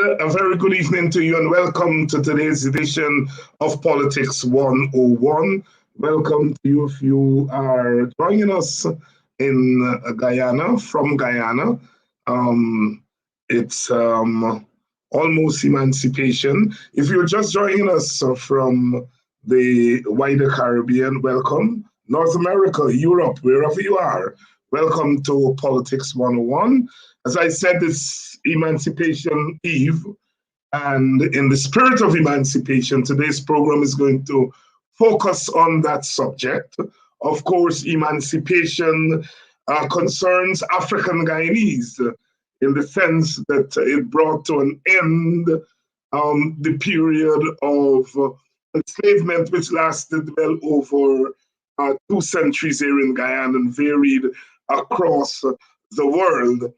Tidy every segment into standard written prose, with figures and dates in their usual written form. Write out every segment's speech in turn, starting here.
A very good evening to you and welcome to today's edition of Politics 101. Welcome to you if you are joining us in Guyana, from Guyana. It's almost emancipation. If you're just joining us from the wider Caribbean, welcome. North America, Europe, wherever you are, welcome to Politics 101. As I said, it's Emancipation Eve, and in the spirit of emancipation, today's program is going to focus on that subject. Of course, emancipation concerns African Guyanese in the sense that it brought to an end the period of enslavement, which lasted well over 2 centuries here in Guyana and varied across the world.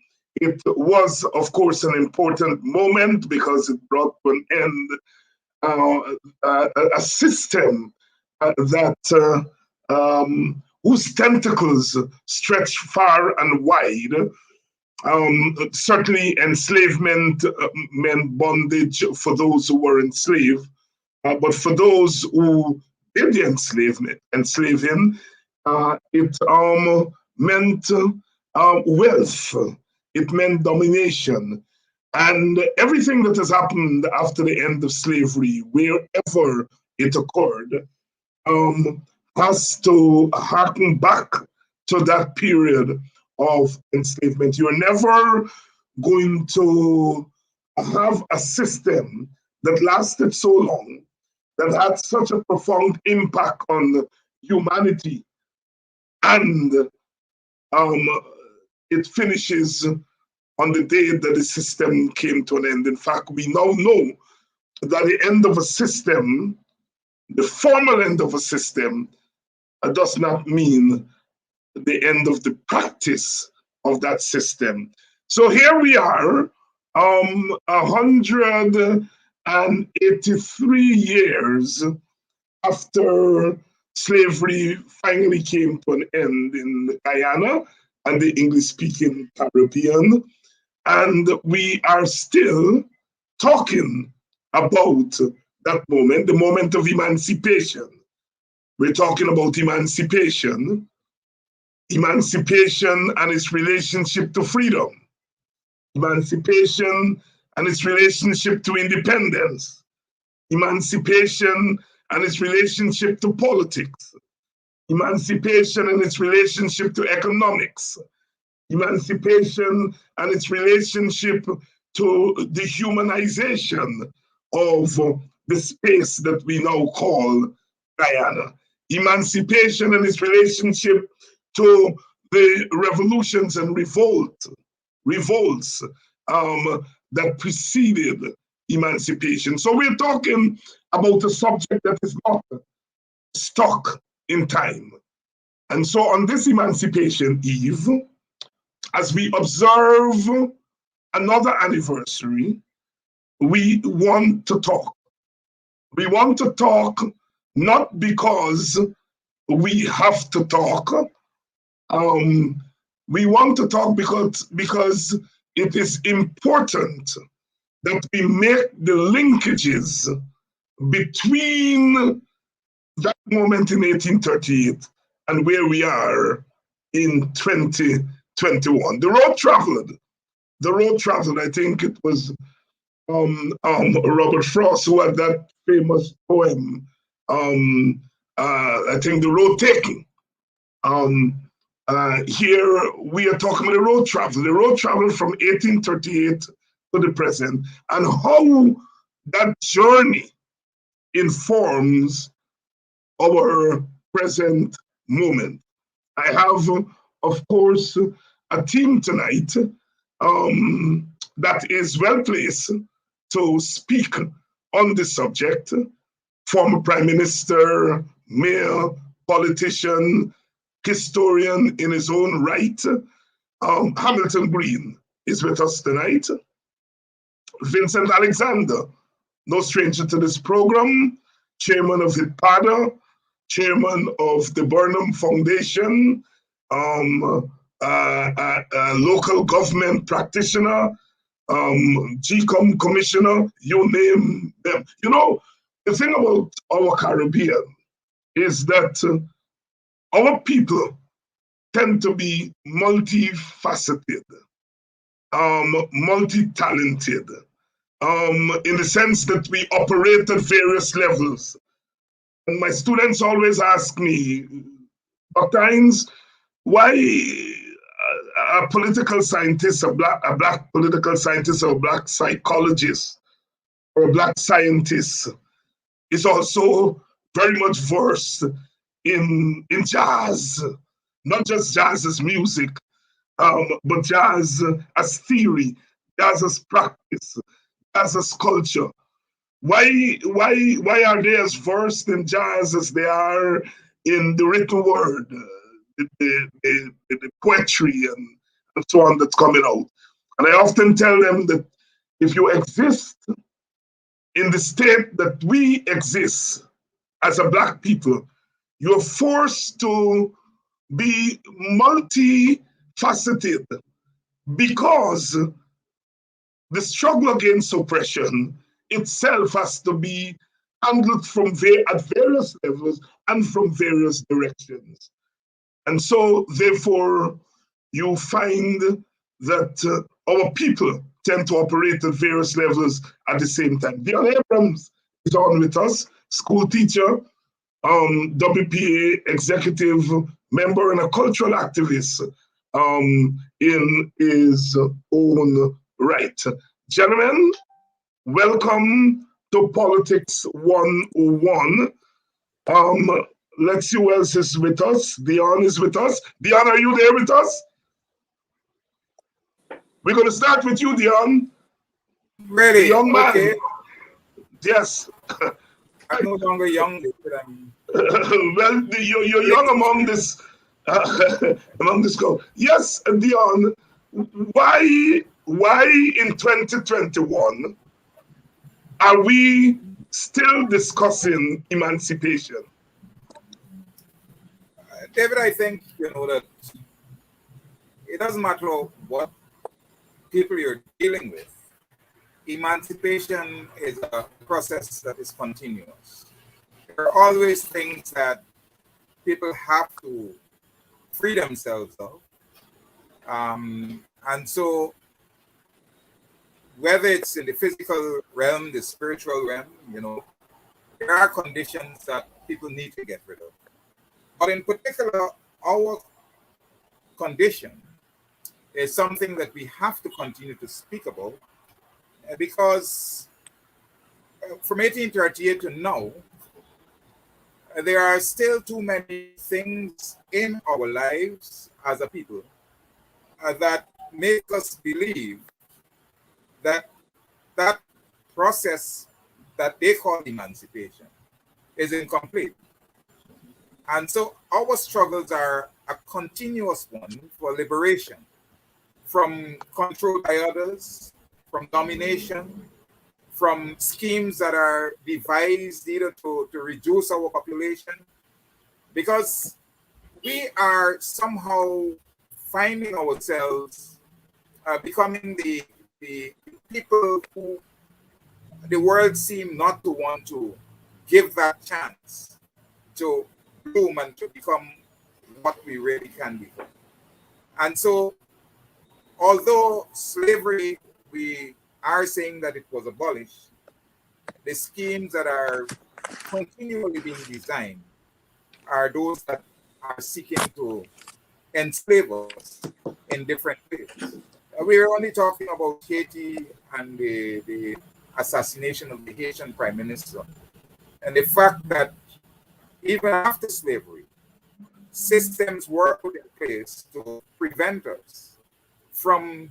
It was, of course, an important moment because it brought to an end a system that whose tentacles stretch far and wide. Certainly, enslavement meant bondage for those who were enslaved, but for those who did the enslaving, it meant wealth. It meant domination. And everything that has happened after the end of slavery, wherever it occurred, has to harken back to that period of enslavement. You're never going to have a system that lasted so long, that had such a profound impact on humanity, and it finishes on the day that the system came to an end. In fact, we now know that the end of a system, the formal end of a system, does not mean the end of the practice of that system. So here we are, 183 years after slavery finally came to an end in Guyana and the English-speaking Caribbean, and we are still talking about that moment, the moment of emancipation. We're talking about emancipation and its relationship to freedom, emancipation and its relationship to independence, emancipation and its relationship to politics, emancipation and its relationship to economics, emancipation and its relationship to the humanization of the space that we now call Guyana, emancipation and its relationship to the revolutions and revolts that preceded emancipation. So we're talking about a subject that is not stuck in time. And so on this Emancipation Eve, as we observe another anniversary, we want to talk. We want to talk not because we have to talk. We want to talk because it is important that we make the linkages between that moment in 1838 and where we are in 2021. The road traveled, I think it was Robert Frost who had that famous poem, I think The Road Taking. Here we are talking about the road travel from 1838 to the present, and how that journey informs our present moment. I have, of course, a team tonight that is well placed to speak on this subject. Former Prime Minister, mayor, politician, historian in his own right, Hamilton Green is with us tonight. Vincent Alexander, no stranger to this program, chairman of HIPADA, chairman of the Burnham Foundation, a local government practitioner, GCOM commissioner, you name them. You know, the thing about our Caribbean is that our people tend to be multifaceted, multi-talented, in the sense that we operate at various levels. And my students always ask me, Dr. Hines, why a political scientist, a black political scientist, or a black psychologist, or a black scientist is also very much versed in jazz, not just jazz as music, but jazz as theory, jazz as practice, jazz as culture. Why are they as versed in jazz as they are in the written word, the poetry and so on that's coming out? And I often tell them that if you exist in the state that we exist as a black people, you're forced to be multifaceted because the struggle against oppression itself has to be handled from at various levels and from various directions. And so, therefore, you find that our people tend to operate at various levels at the same time. Dion Abrams is on with us, school teacher, WPA executive member, and a cultural activist in his own right. Gentlemen, welcome to Politics 101. Let's see who else is with us. Dion is with us. Dion, are you there with us? We're going to start with you, Dion. Ready? The young man. Okay. Yes. I'm no longer young. But I'm... Well, you're young among this group. Yes, Dion. Why in 2021 are we still discussing emancipation? David, I think you know that it doesn't matter what people you're dealing with. Emancipation is a process that is continuous. There are always things that people have to free themselves of. And so, whether it's in the physical realm, the spiritual realm, you know, there are conditions that people need to get rid of. But in particular, our condition is something that we have to continue to speak about because from 1838 to now, there are still too many things in our lives as a people that make us believe that that process that they call emancipation is incomplete. And so our struggles are a continuous one for liberation from control by others, from domination, from schemes that are devised either to reduce our population, because we are somehow finding ourselves becoming the people who the world seem not to want to give that chance to bloom and to become what we really can become. And so, although slavery, we are saying that it was abolished, the schemes that are continually being designed are those that are seeking to enslave us in different ways. We are only talking about Haiti and the assassination of the Haitian Prime Minister, and the fact that even after slavery, systems were put in place to prevent us from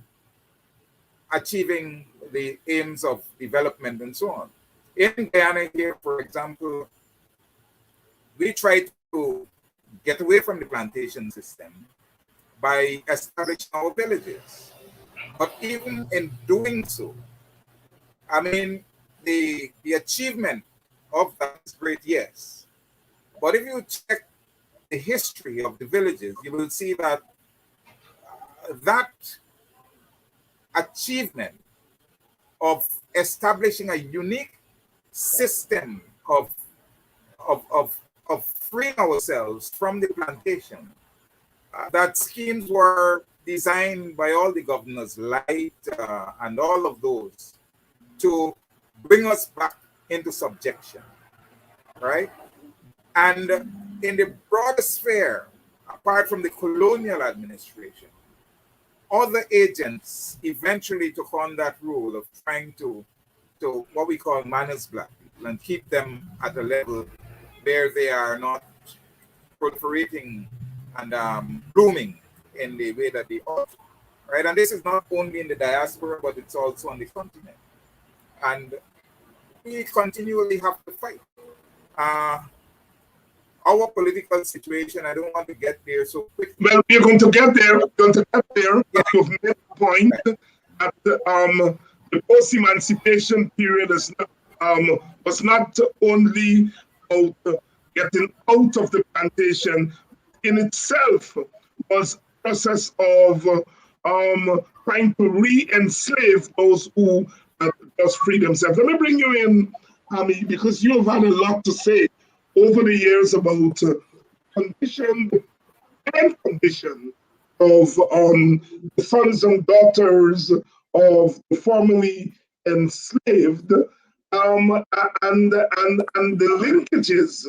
achieving the aims of development and so on. In Guyana here, for example, we tried to get away from the plantation system by establishing our villages. But even in doing so, I mean, the achievement of that is great, yes. But if you check the history of the villages, you will see that that achievement of establishing a unique system of, of, of freeing ourselves from the plantation. That schemes were designed by all the governors, Light and all of those, to bring us back into subjection, right? And in the broader sphere, apart from the colonial administration, other agents eventually took on that role of trying to what we call manage black people and keep them at a level where they are not proliferating and blooming in the way that they ought, right? And this is not only in the diaspora, but it's also on the continent. And we continually have to fight. Uh, our political situation, I don't want to get there so quickly. Well, we're going to get there. We're going to get there. Yeah. You've made the point that the post-emancipation period is not, was not only about getting out of the plantation. In itself was a process of trying to re-enslave those who just free themselves. Let me bring you in, Hami, because you have had a lot to say over the years about condition and condition of the sons and daughters of the formerly enslaved, and the linkages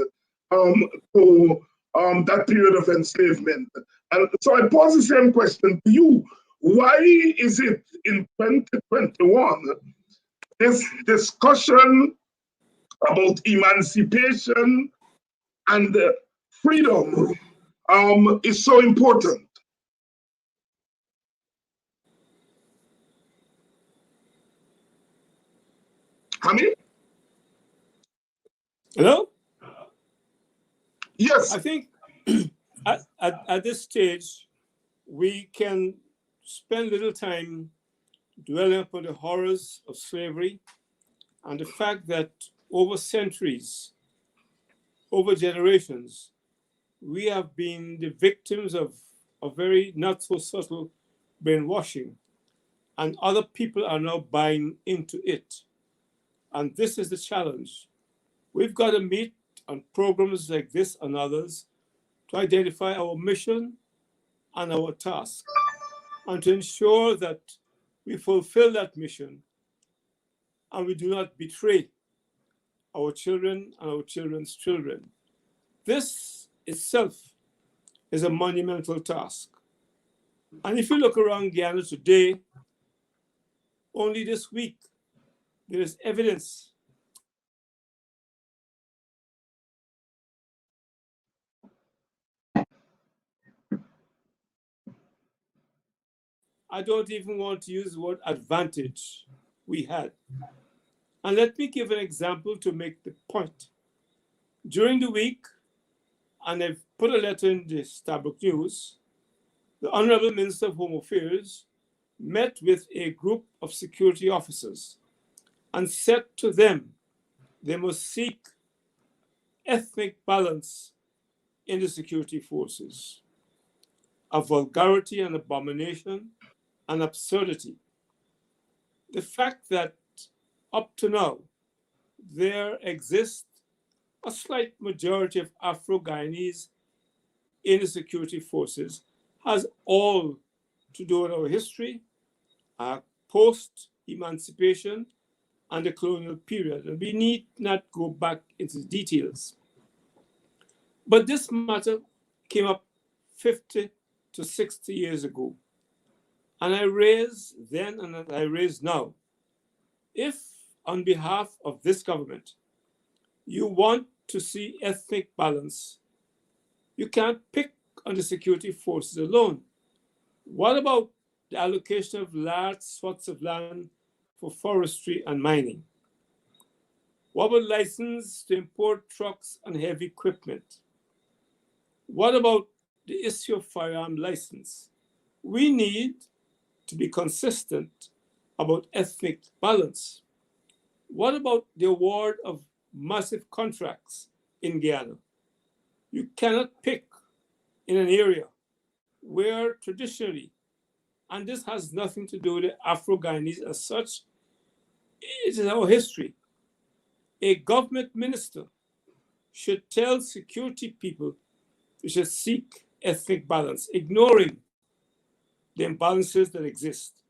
to that period of enslavement. And so I pose the same question to you. Why is it in 2021 this discussion about emancipation and freedom is so important? Hamid? Hello? Yes. I think at this stage, we can spend little time dwelling upon the horrors of slavery and the fact that over centuries, over generations, we have been the victims of a very not so subtle brainwashing, and other people are now buying into it. And this is the challenge. We've got to meet on programs like this and others to identify our mission and our task, and to ensure that we fulfill that mission and we do not betray our children and our children's children. This itself is a monumental task. And if you look around Guyana today, only this week, there is evidence I don't even want to use the word advantage we had. And let me give an example to make the point. During the week, and I've put a letter in the Starbuck News, the Honorable Minister of Home Affairs met with a group of security officers and said to them they must seek ethnic balance in the security forces. A vulgarity and abomination and absurdity. The fact that up to now, there exists a slight majority of Afro-Guyanese in the security forces has all to do with our history, post-emancipation, and the colonial period. And we need not go back into details. But this matter came up 50 to 60 years ago. And I raise then and I raise now, if on behalf of this government, you want to see ethnic balance, you can't pick on the security forces alone. What about the allocation of large swaths of land for forestry and mining? What about license to import trucks and heavy equipment? What about the issue of firearm license? We need to be consistent about ethnic balance. What about the award of massive contracts in Guyana? You cannot pick in an area where traditionally, and this has nothing to do with the Afro-Guyanese as such, It is our history. A government minister should tell security people we should seek ethnic balance, ignoring the imbalances that exist.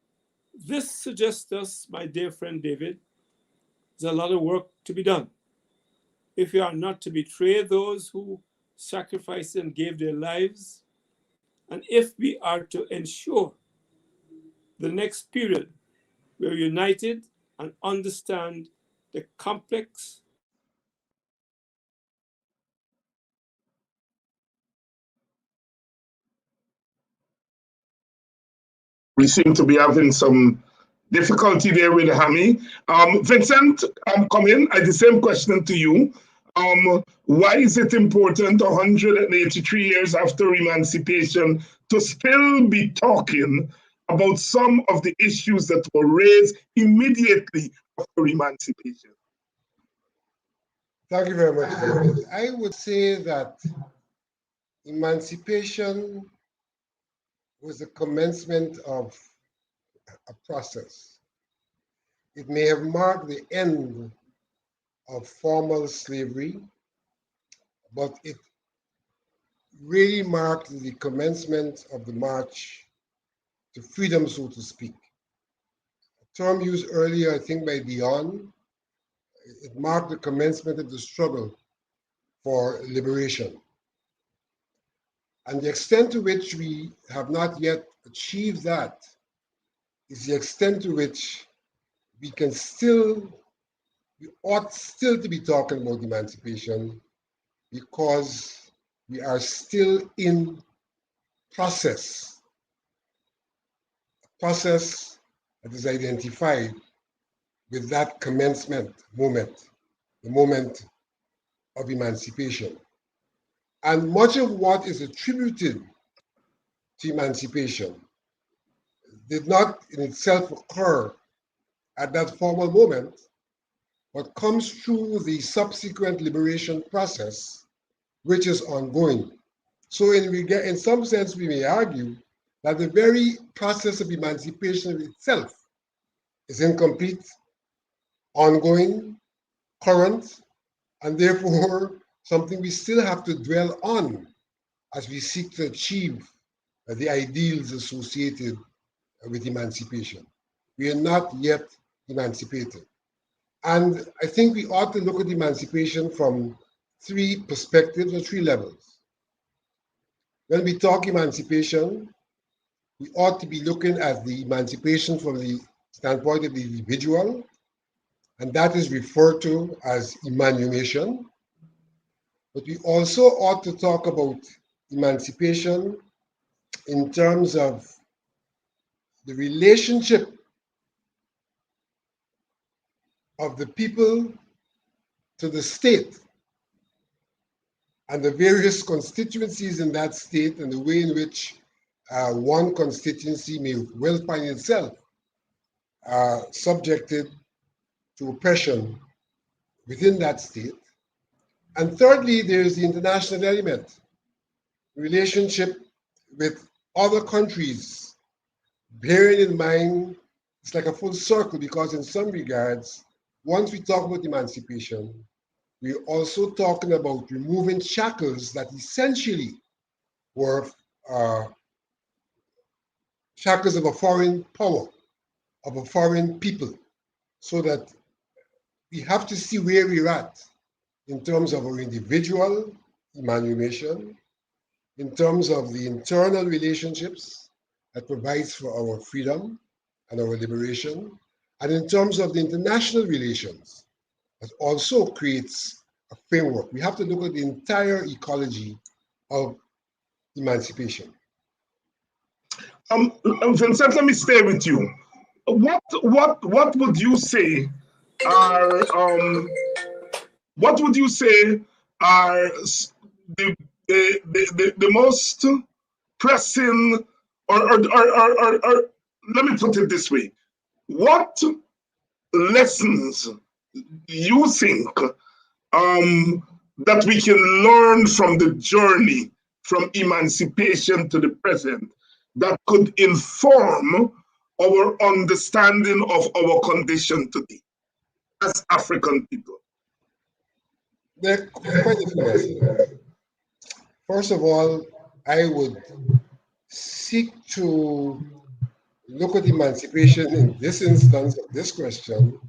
This suggests to us, my dear friend David, there's a lot of work to be done. If we are not to betray those who sacrificed and gave their lives, and if we are to ensure the next period we're united and understand the complex. We seem to be having some difficulty there with Hammy. Vincent, come in. I the same question to you. Why is it important 183 years after emancipation to still be talking about some of the issues that were raised immediately after emancipation? Thank you very much, David. I would say that emancipation was the commencement of a process. It may have marked the end of formal slavery, but it really marked the commencement of the march to freedom, so to speak. A term used earlier, I think, by Dion, it marked the commencement of the struggle for liberation. And the extent to which we have not yet achieved that is the extent to which we ought still to be talking about emancipation, because we are still in process, a process that is identified with that commencement moment, the moment of emancipation. And much of what is attributed to emancipation did not in itself occur at that formal moment, but comes through the subsequent liberation process, which is ongoing. So in some sense, we may argue that the very process of emancipation itself is incomplete, ongoing, current, and therefore something we still have to dwell on as we seek to achieve the ideals associated with emancipation. We are not yet emancipated. And I think we ought to look at emancipation from three perspectives or three levels. When we talk emancipation, we ought to be looking at the emancipation from the standpoint of the individual, and that is referred to as emmanuation. But we also ought to talk about emancipation in terms of the relationship of the people to the state and the various constituencies in that state, and the way in which one constituency may well find itself subjected to oppression within that state. And thirdly, there's the international element, relationship with other countries, bearing in mind it's like a full circle, because in some regards, once we talk about emancipation, we're also talking about removing shackles that essentially were shackles of a foreign power, of a foreign people, so that we have to see where we're at in terms of our individual emmanuation, in terms of the internal relationships that provides for our freedom and our liberation, and in terms of the international relations that also creates a framework. We have to look at the entire ecology of emancipation. Vincent, let me stay with you. What would you say are the most pressing, or let me put it this way: what lessons you think that we can learn from the journey from emancipation to the present that could inform our understanding of our condition today? as African people? There are quite a few lessons. First of all, I would seek to look at emancipation in this instance of this question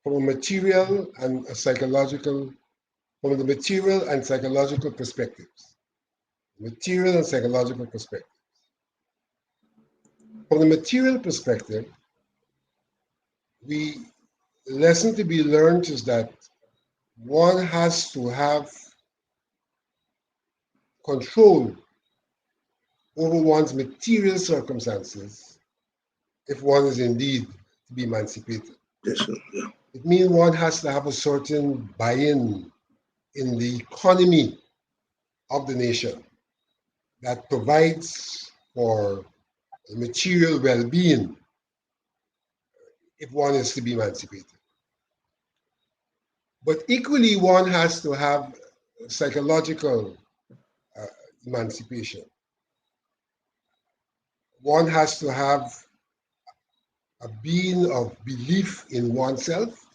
from a material and a psychological, from the material and psychological perspectives. Material and psychological perspective. From the material perspective, the lesson to be learned is that one has to have control over one's material circumstances if one is indeed to be emancipated. Yes, sir. Yeah. It means one has to have a certain buy-in in the economy of the nation that provides for material well-being if one is to be emancipated. But equally, one has to have psychological emancipation. One has to have a being of belief in oneself,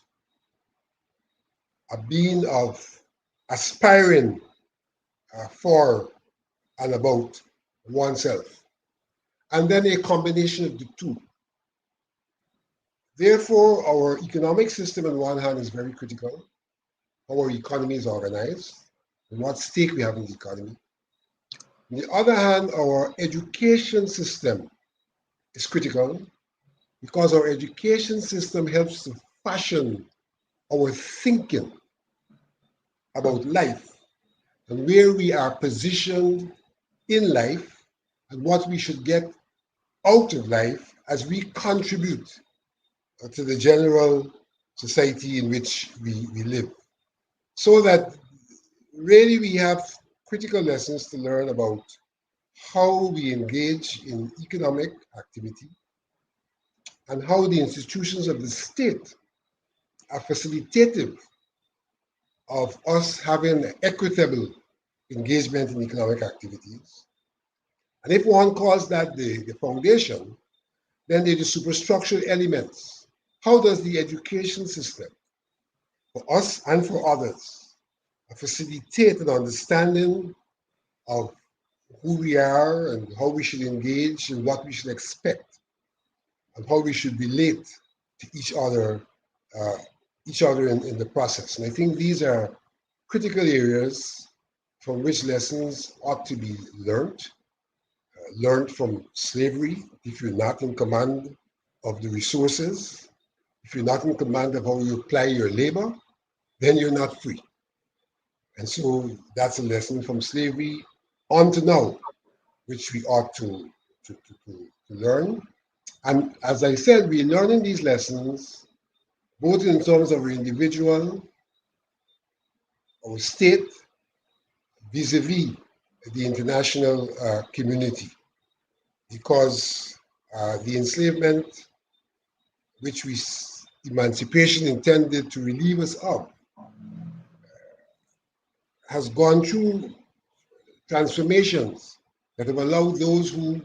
a being of aspiring for and about oneself, and then a combination of the two. Therefore, our economic system on one hand is very critical. How our economy is organized, and what stake we have in the economy. On the other hand, our education system is critical because our education system helps to fashion our thinking about life and where we are positioned in life and what we should get out of life as we contribute to the general society in which we live. So that really we have critical lessons to learn about how we engage in economic activity and how the institutions of the state are facilitative of us having equitable engagement in economic activities. And if one calls that the foundation, then there are the superstructural elements. How does the education system, for us and for others, facilitate an understanding of who we are and how we should engage and what we should expect and how we should relate to each other in the process. And I think these are critical areas from which lessons ought to be learned from slavery. If you're not in command of the resources, if you're not in command of how you apply your labor, then you're not free. And so that's a lesson from slavery on to now, which we ought to learn. And as I said, we're learning these lessons both in terms of our individual, our state, vis-a-vis the international community. Because the enslavement, which emancipation intended to relieve us of, has gone through transformations that have allowed those who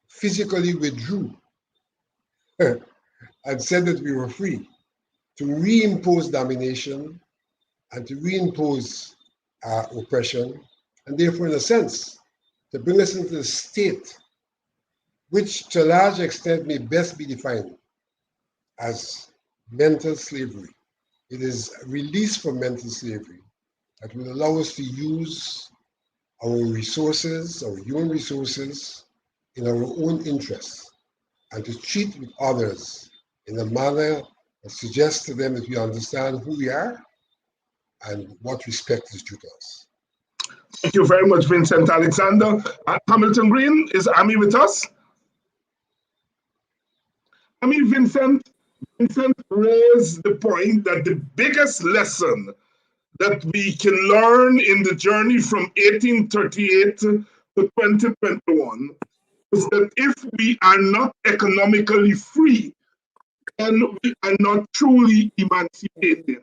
physically withdrew and said that we were free to reimpose domination and to reimpose oppression, and therefore, in a sense, to bring us into a state which to a large extent may best be defined as mental slavery. It is a release from mental slavery that will allow us to use our resources, our human resources, in our own interests, and to treat with others in a manner that suggests to them that we understand who we are and what respect is due to us. Thank you very much, Vincent Alexander. Hamilton Green, is Ami with us? Vincent raised the point that the biggest lesson that we can learn in the journey from 1838 to 2021 is that if we are not economically free, then we are not truly emancipated.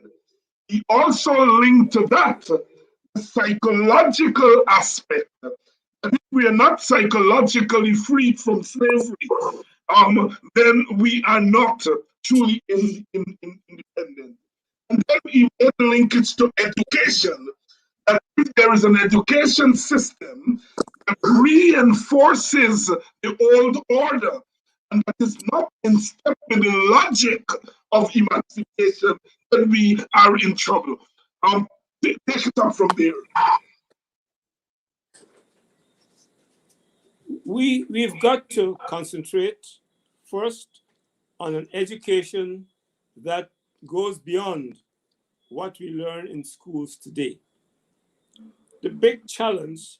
He also linked to that the psychological aspect. That if we are not psychologically freed from slavery, then we are not truly independent. And then we link it to education. That if there is an education system that reinforces the old order and that is not in step with the logic of emancipation, then we are in trouble. Take it up from there. We've got to concentrate first on an education that goes beyond what we learn in schools today. The big challenge is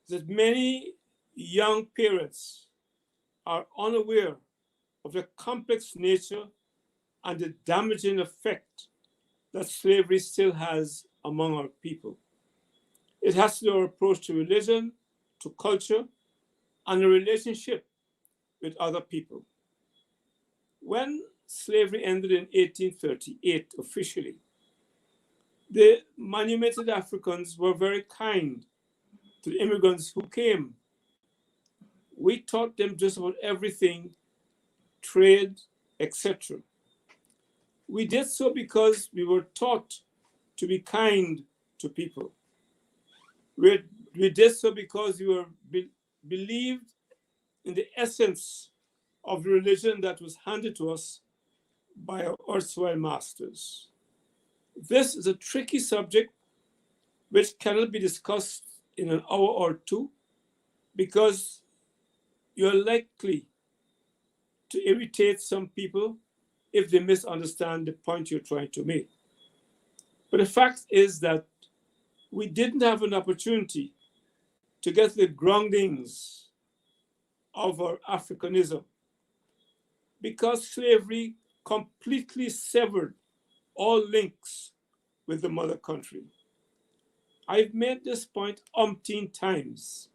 that many young parents are unaware of the complex nature and the damaging effect that slavery still has among our people. It has to do our approach to religion, to culture, and a relationship with other people. When slavery ended in 1838 officially, the manumitted Africans were very kind to the immigrants who came. We taught them just about everything, trade, etc. We did so because we were taught to be kind to people. We did so because we were believed in the essence of the religion that was handed to us by our erstwhile masters. This is a tricky subject which cannot be discussed in an hour or two because you're likely to irritate some people if they misunderstand the point you're trying to make. But the fact is that we didn't have an opportunity to get the groundings of our Africanism because slavery completely severed all links with the mother country. I've made this point umpteen times.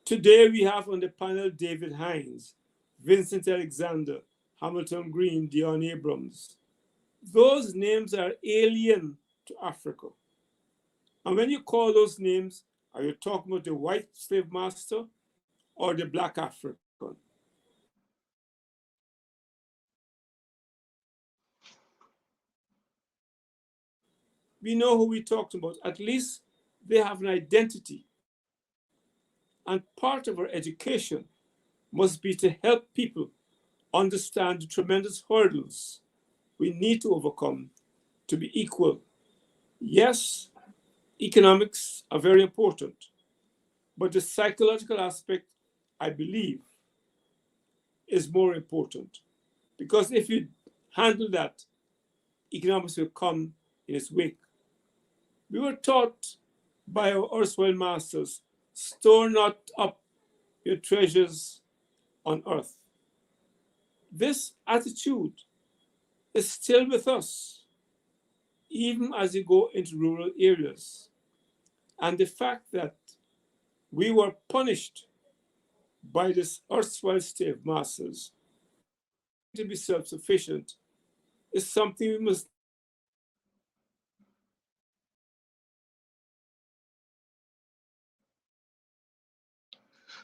Today we have on the panel David Hines, Vincent Alexander, Hamilton Green, Dion Abrams. Those names are alien to Africa. And when you call those names, are you talking about the white slave master or the black African? We know who we're talking about. At least they have an identity. And part of our education must be to help people understand the tremendous hurdles we need to overcome to be equal. Yes, economics are very important, but the psychological aspect, I believe, is more important. Because if you handle that, economics will come in its wake. We were taught by our erstwhile masters, store not up your treasures on earth. This attitude is still with us, even as you go into rural areas. And the fact that we were punished by this erstwhile slave masters to be self-sufficient is something we must.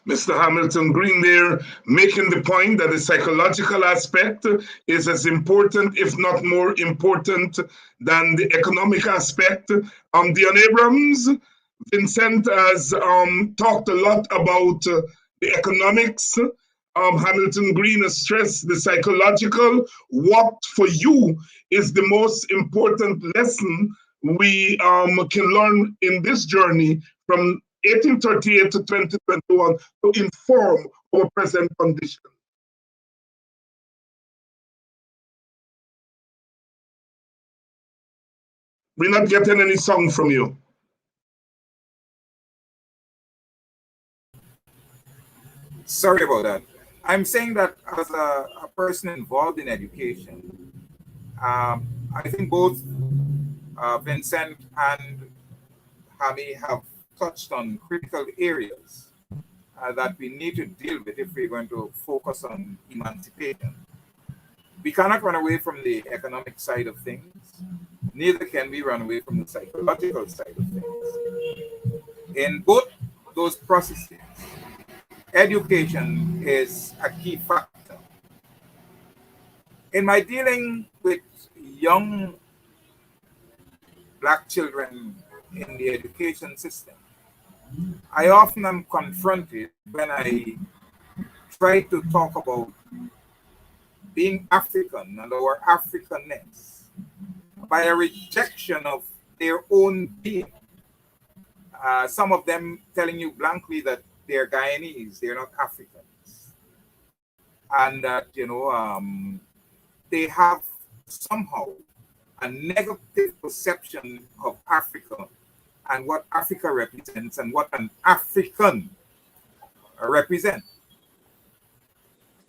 Mr. Hamilton Green there making the point that the psychological aspect is as important, if not more important, than the economic aspect. Dion Abrams, Vincent has talked a lot about the economics. Hamilton Green has stressed the psychological. What for you is the most important lesson we can learn in this journey from 1838 to 2021 to inform our present condition? We're not getting any song from you. Sorry about that. I'm saying that as a person involved in education, I think both Vincent and Hami have touched on critical areas that we need to deal with if we're going to focus on emancipation. We cannot run away from the economic side of things, neither can we run away from the psychological side of things. In both those processes, education is a key factor. In my dealing with young Black children in the education system, I often am confronted when I try to talk about being African and our Africanness by a rejection of their own being. Some of them telling you blankly that they're Guyanese, they're not Africans, and that they have somehow a negative perception of Africa and what Africa represents and what an African represents.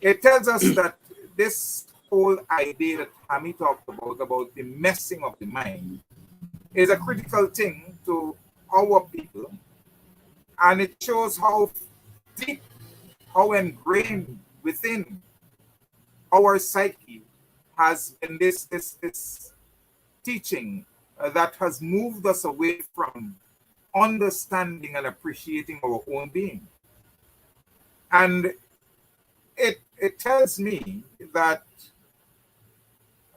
It tells us that this whole idea that Hami talked about the messing of the mind, is a critical thing to our people, and it shows how deep, how ingrained within our psyche has been this teaching that has moved us away from understanding and appreciating our own being. And it tells me that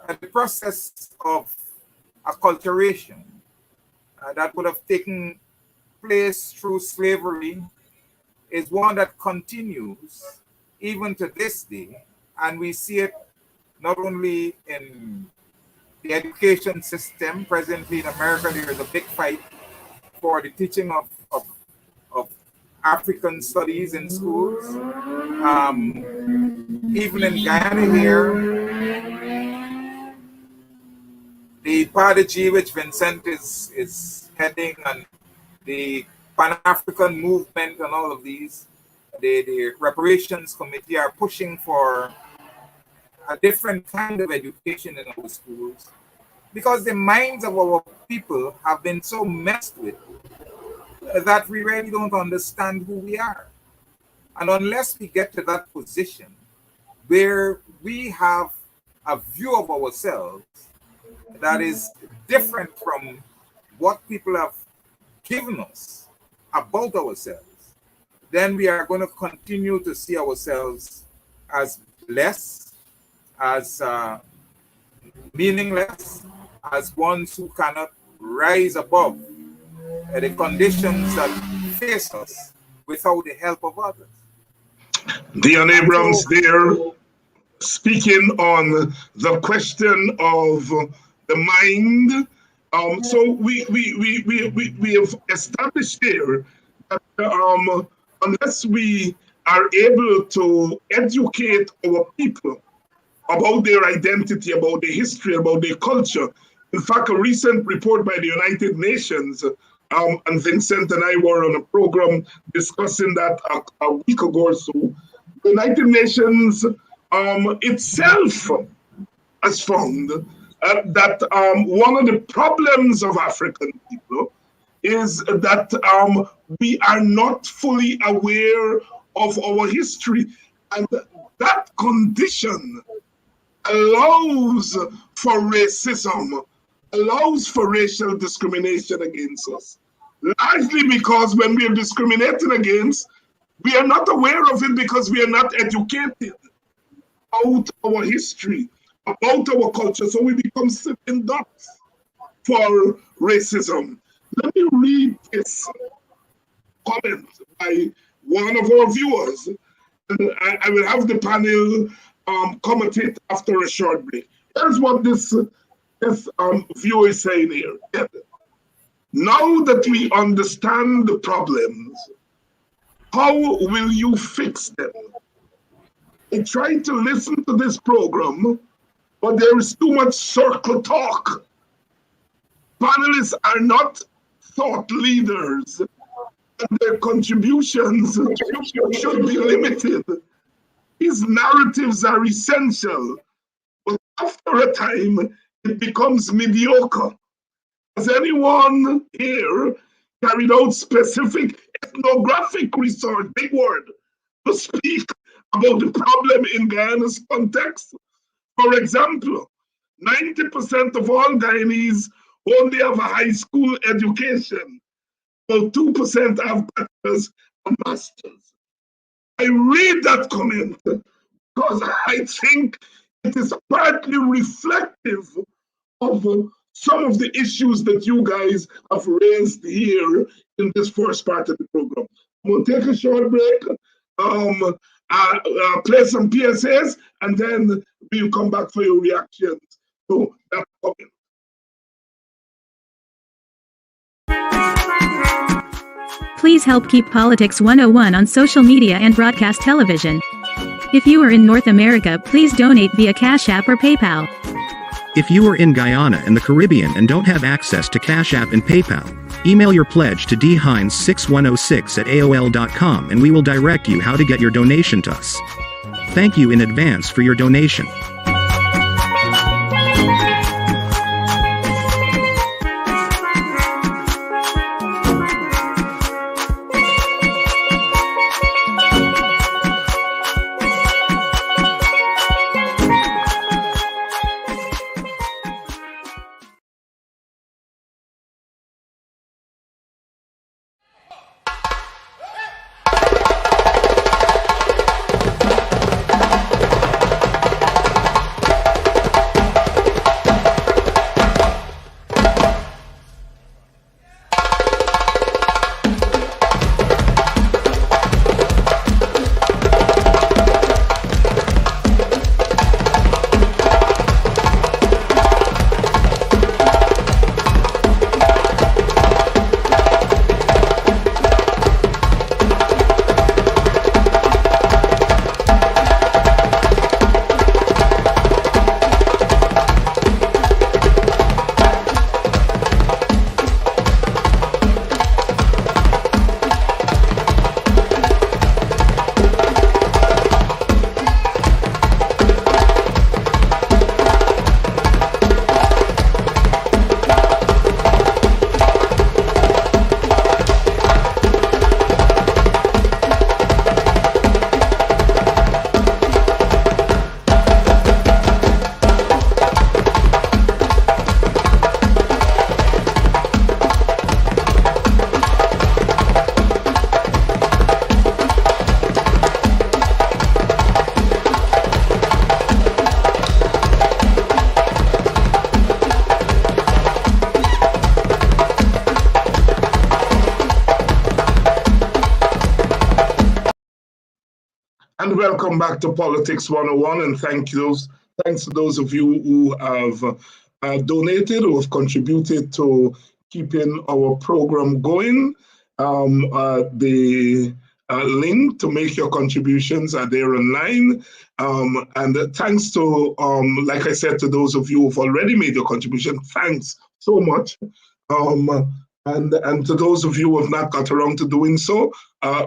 the process of acculturation that would have taken place through slavery is one that continues even to this day. And we see it not only in the education system. Presently in America, there is a big fight for the teaching of African studies in schools. Even in Guyana here, the Prodigy, which Vincent is heading, and the Pan-African movement and all of these, the reparations committee are pushing for a different kind of education in our schools, because the minds of our people have been so messed with that we really don't understand who we are. And unless we get to that position where we have a view of ourselves that is different from what people have given us about ourselves, then we are going to continue to see ourselves as less, as meaningless, as ones who cannot rise above the conditions that face us without the help of others. Dion Abrams there, speaking on the question of the mind. So we have established here that unless we are able to educate our people about their identity, about their history, about their culture. In fact, a recent report by the United Nations, and Vincent and I were on a program discussing that a week ago or so. The United Nations itself has found that one of the problems of African people is that we are not fully aware of our history. And that condition allows for racism, allows for racial discrimination against us. Largely because when we are discriminated against, we are not aware of it because we are not educated about our history, about our culture. So we become sitting ducks for racism. Let me read this comment by one of our viewers. And I will have the panel commentate after a short break. Here's what this viewer is saying here. Now that we understand the problems, how will you fix them? I tried to listen to this program, but there is too much circle talk. Panelists are not thought leaders, and their contributions should be limited. These narratives are essential, but after a time, it becomes mediocre. Has anyone here carried out specific ethnographic research, big word, to speak about the problem in Guyana's context? For example, 90% of all Guyanese only have a high school education, while 2% have bachelor's and master's. I read that comment because I think it is partly reflective of some of the issues that you guys have raised here in this first part of the program. We'll take a short break, play some PSAs, and then we'll come back for your reactions to that comment. Please help keep Politics 101 on social media and broadcast television. If you are in North America, please donate via Cash App or PayPal. If you are in Guyana and the Caribbean and don't have access to Cash App and PayPal, email your pledge to dhines6106@aol.com and we will direct you how to get your donation to us. Thank you in advance for your donation. And welcome back to Politics 101, and thanks to those of you who have donated, who have contributed to keeping our program going. The link to make your contributions are there online. And thanks to, like I said, to those of you who've already made your contribution, thanks so much. And to those of you who have not got around to doing so,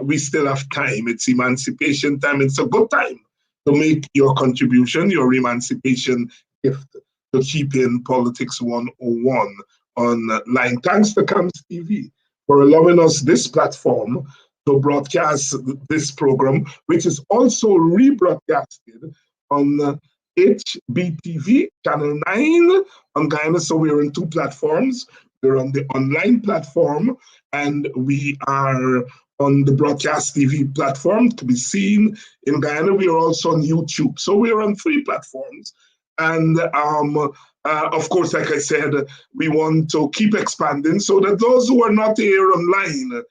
we still have time. It's emancipation time. It's a good time to make your contribution, your emancipation gift to keeping Politics 101 online. Thanks to CAMS TV for allowing us this platform to broadcast this program, which is also rebroadcasted on HBTV Channel 9 on Guyana. So we're on two platforms. We're on the online platform and we are on the broadcast TV platform to be seen in Guyana. We are also on YouTube. So we're on three platforms. And of course, like I said, we want to keep expanding so that those who are not here online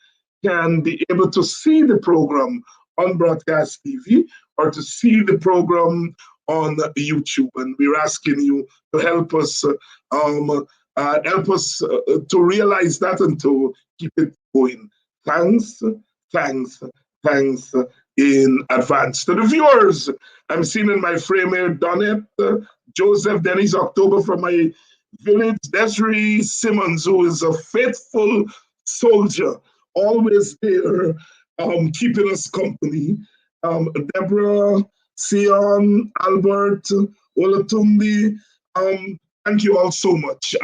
can be able to see the program on broadcast TV or to see the program on YouTube. And we're asking you to help us to realize that and to keep it going. Thanks in advance. To the viewers, I'm seeing in my frame here, Donette, Joseph, Dennis October from my village, Desiree Simmons, who is a faithful soldier, always there, keeping us company. Deborah, Sion, Albert, Olatumbi, thank you all so much.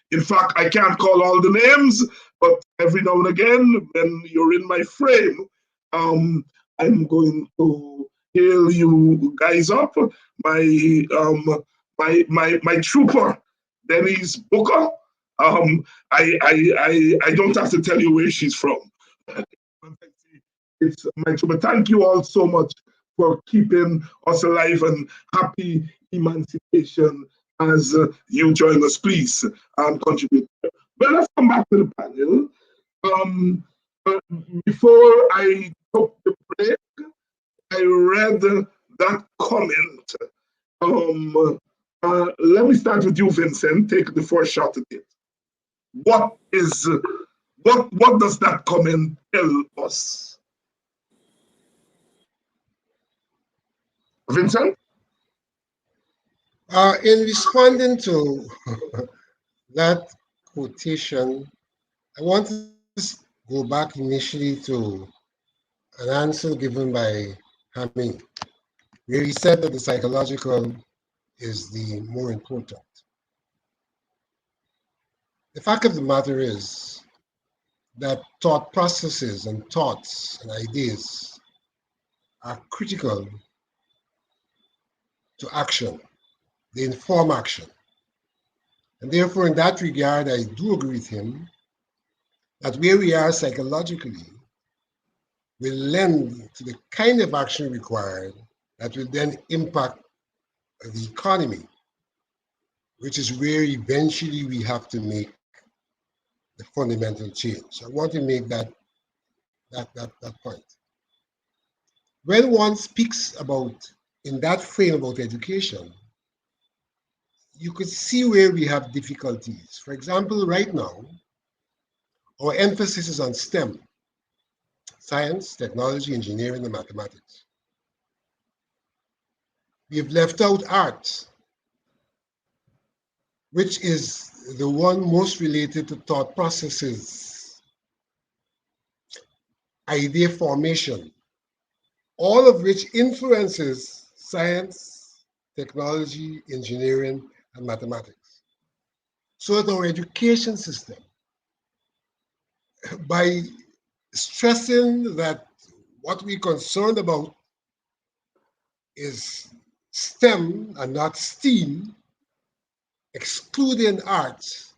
In fact, I can't call all the names, but every now and again, when you're in my frame, I'm going to hail you guys up. My trooper, Denise Booker. I don't have to tell you where she's from. It's my trooper. Thank you all so much for keeping us alive and happy emancipation as you join us, please contribute. But let's come back to the panel. Um, uh, Before I took the break, I read that comment. Let me start with you, Vincent. Take the first shot at it. What is what does that comment tell us, Vincent? In responding to that quotation, I want to go back initially to an answer given by Hamid, where he said that the psychological is the more important. The fact of the matter is that thought processes and thoughts and ideas are critical to action. They inform action. And therefore, in that regard, I do agree with him that where we are psychologically will lend to the kind of action required that will then impact the economy, which is where eventually we have to make the fundamental change. So I want to make that point. When one speaks about, in that frame about education, you could see where we have difficulties. For example, right now, our emphasis is on STEM, science, technology, engineering, and mathematics. We have left out arts, which is the one most related to thought processes, idea formation, all of which influences science, technology, engineering, and mathematics. So that our education system, by stressing that what we're concerned about is STEM and not STEAM, excluding arts,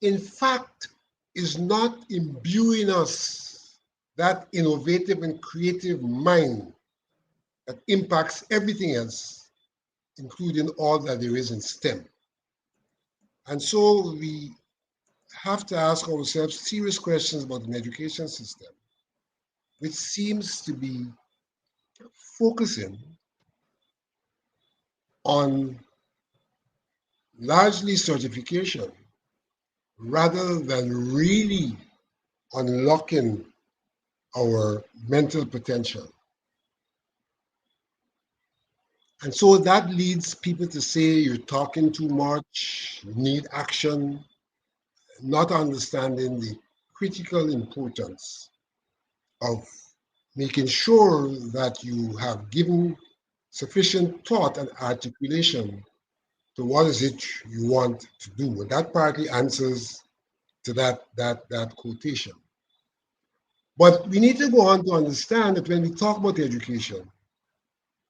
in fact, is not imbuing us that innovative and creative mind that impacts everything else, including all that there is in STEM. And so we have to ask ourselves serious questions about an education system, which seems to be focusing on largely certification rather than really unlocking our mental potential. And so that leads people to say you're talking too much, you need action, not understanding the critical importance of making sure that you have given sufficient thought and articulation to what is it you want to do. And that partly answers to that quotation. But we need to go on to understand that when we talk about education,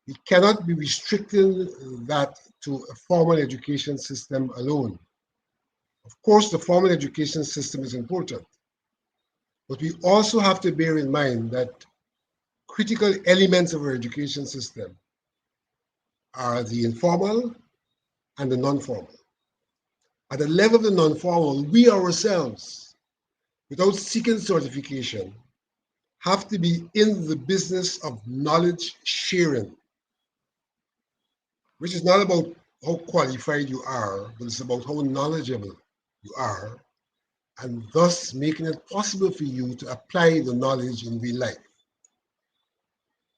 we cannot be restricting that to a formal education system alone. Of course, the formal education system is important, but we also have to bear in mind that critical elements of our education system are the informal and the non-formal. At the level of the non-formal, we ourselves, without seeking certification, have to be in the business of knowledge sharing, which is not about how qualified you are, but it's about how knowledgeable you are, and thus making it possible for you to apply the knowledge in real life.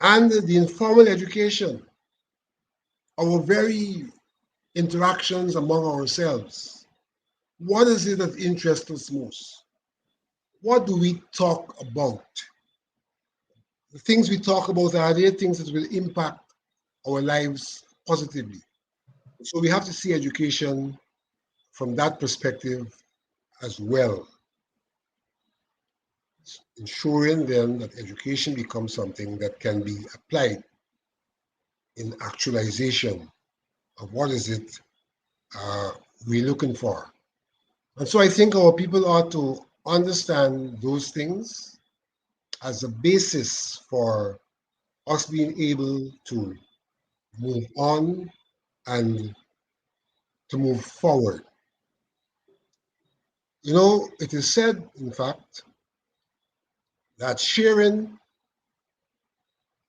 And the informal education, our very interactions among ourselves. What is it that interests us most? What do we talk about? The things we talk about, are there things that will impact our lives positively? So we have to see education from that perspective as well. Ensuring then that education becomes something that can be applied in actualization of what is it we're looking for. And so I think our people ought to understand those things as a basis for us being able to move on and to move forward. You know, it is said, in fact, that sharing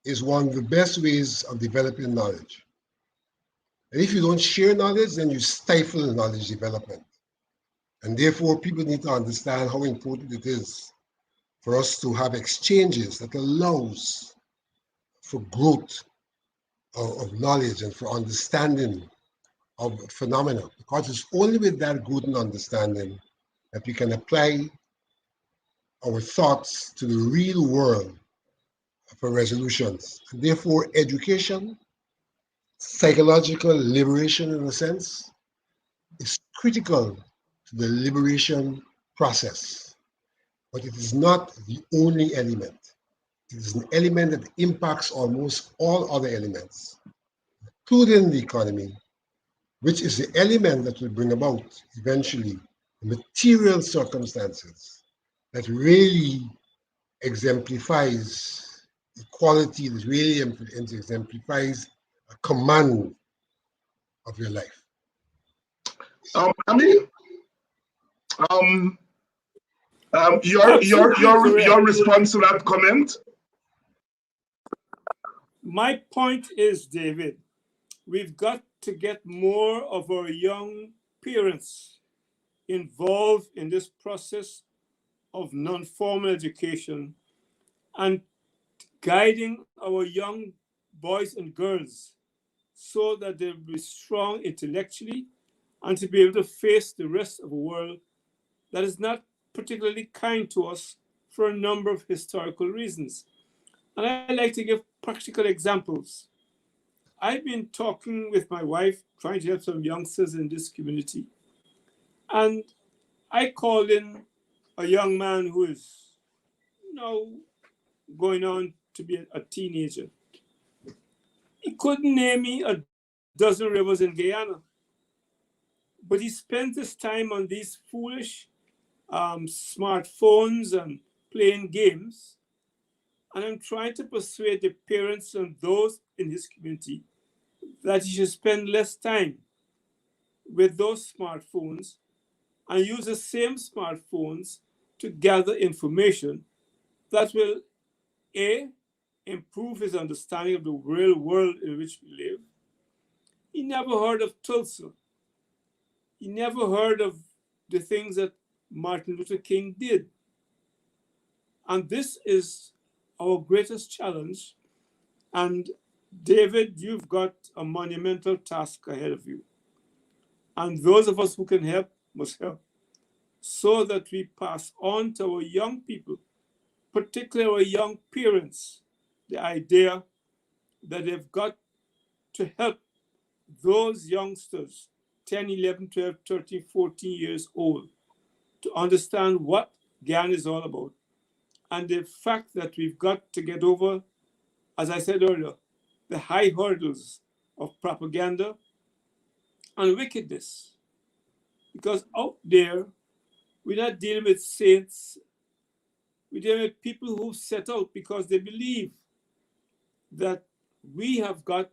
is one of the best ways of developing knowledge. And if you don't share knowledge, then you stifle knowledge development. And therefore, people need to understand how important it is for us to have exchanges that allows for growth of knowledge and for understanding of phenomena. Because it's only with that growth and understanding that we can apply our thoughts to the real world for resolutions. And therefore, education, psychological liberation in a sense, is critical to the liberation process. But it is not the only element. It is an element that impacts almost all other elements, including the economy, which is the element that will bring about eventually the material circumstances that really exemplifies equality, that really exemplifies a command of your life. I mean, Absolutely correct. your response to that comment? My point is, David, we've got to get more of our young parents involved in this process of non-formal education and guiding our young boys and girls so that they'll be strong intellectually and to be able to face the rest of a world that is not particularly kind to us for a number of historical reasons. And I like to give practical examples. I've been talking with my wife, trying to help some youngsters in this community. And I called in a young man who is now going on to be a teenager. He couldn't name me a dozen rivers in Guyana, but he spent his time on these foolish smartphones and playing games. And I'm trying to persuade the parents and those in his community that he should spend less time with those smartphones and use the same smartphones to gather information that will, A, improve his understanding of the real world in which we live. He never heard of Tulsa. He never heard of the things that Martin Luther King did. And this is our greatest challenge. And David, you've got a monumental task ahead of you. And those of us who can help must help so that we pass on to our young people, particularly our young parents, the idea that they've got to help those youngsters, 10, 11, 12, 13, 14 years old, to understand what Guyana is all about. And the fact that we've got to get over, as I said earlier, the high hurdles of propaganda and wickedness. Because out there, we're not dealing with saints, we're dealing with people who set out because they believe that we have got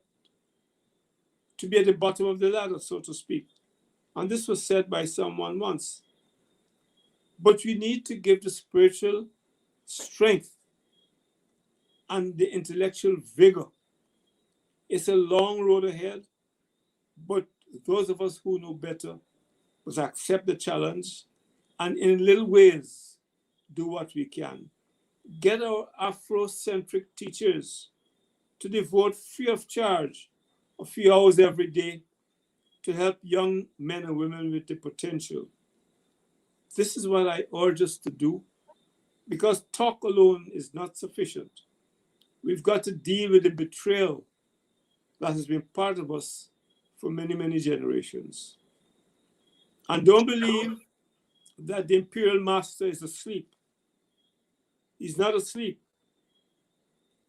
to be at the bottom of the ladder, so to speak. And this was said by someone once. But we need to give the spiritual strength and the intellectual vigor. It's a long road ahead, but those of us who know better must accept the challenge and in little ways do what we can. Get our Afrocentric teachers to devote free of charge a few hours every day to help young men and women with the potential. This is what I urge us to do, because talk alone is not sufficient. We've got to deal with the betrayal that has been part of us for many, many generations. And don't believe that the imperial master is asleep. He's not asleep.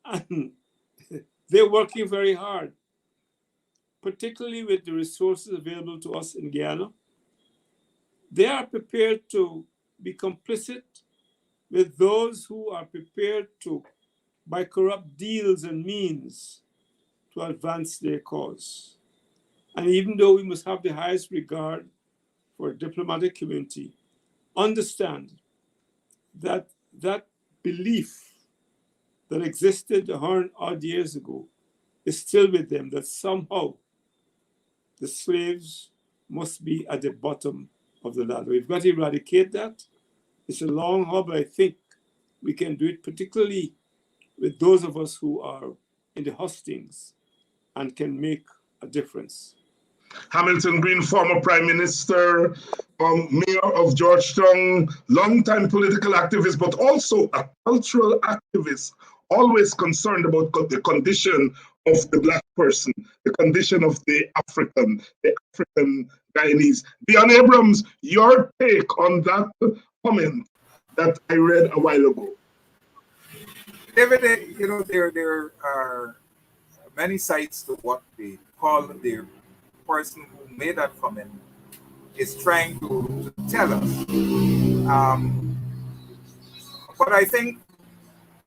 And they're working very hard, particularly with the resources available to us in Guyana. They are prepared to be complicit with those who are prepared to, by corrupt deals and means, to advance their cause. And even though we must have the highest regard for diplomatic community, understand that that belief that existed 100 odd years ago is still with them, that somehow the slaves must be at the bottom of the ladder. We've got to eradicate that. It's a long haul, but I think we can do it, particularly with those of us who are in the hustings and can make a difference. Hamilton Green, former Prime Minister, Mayor of Georgetown, longtime political activist, but also a cultural activist, always concerned about the condition of the Black person, the condition of the African Guyanese. Dion Abrams, your take on that comment that I read a while ago. David, there are many sides to what they call the person who made that comment is trying to tell us. But I think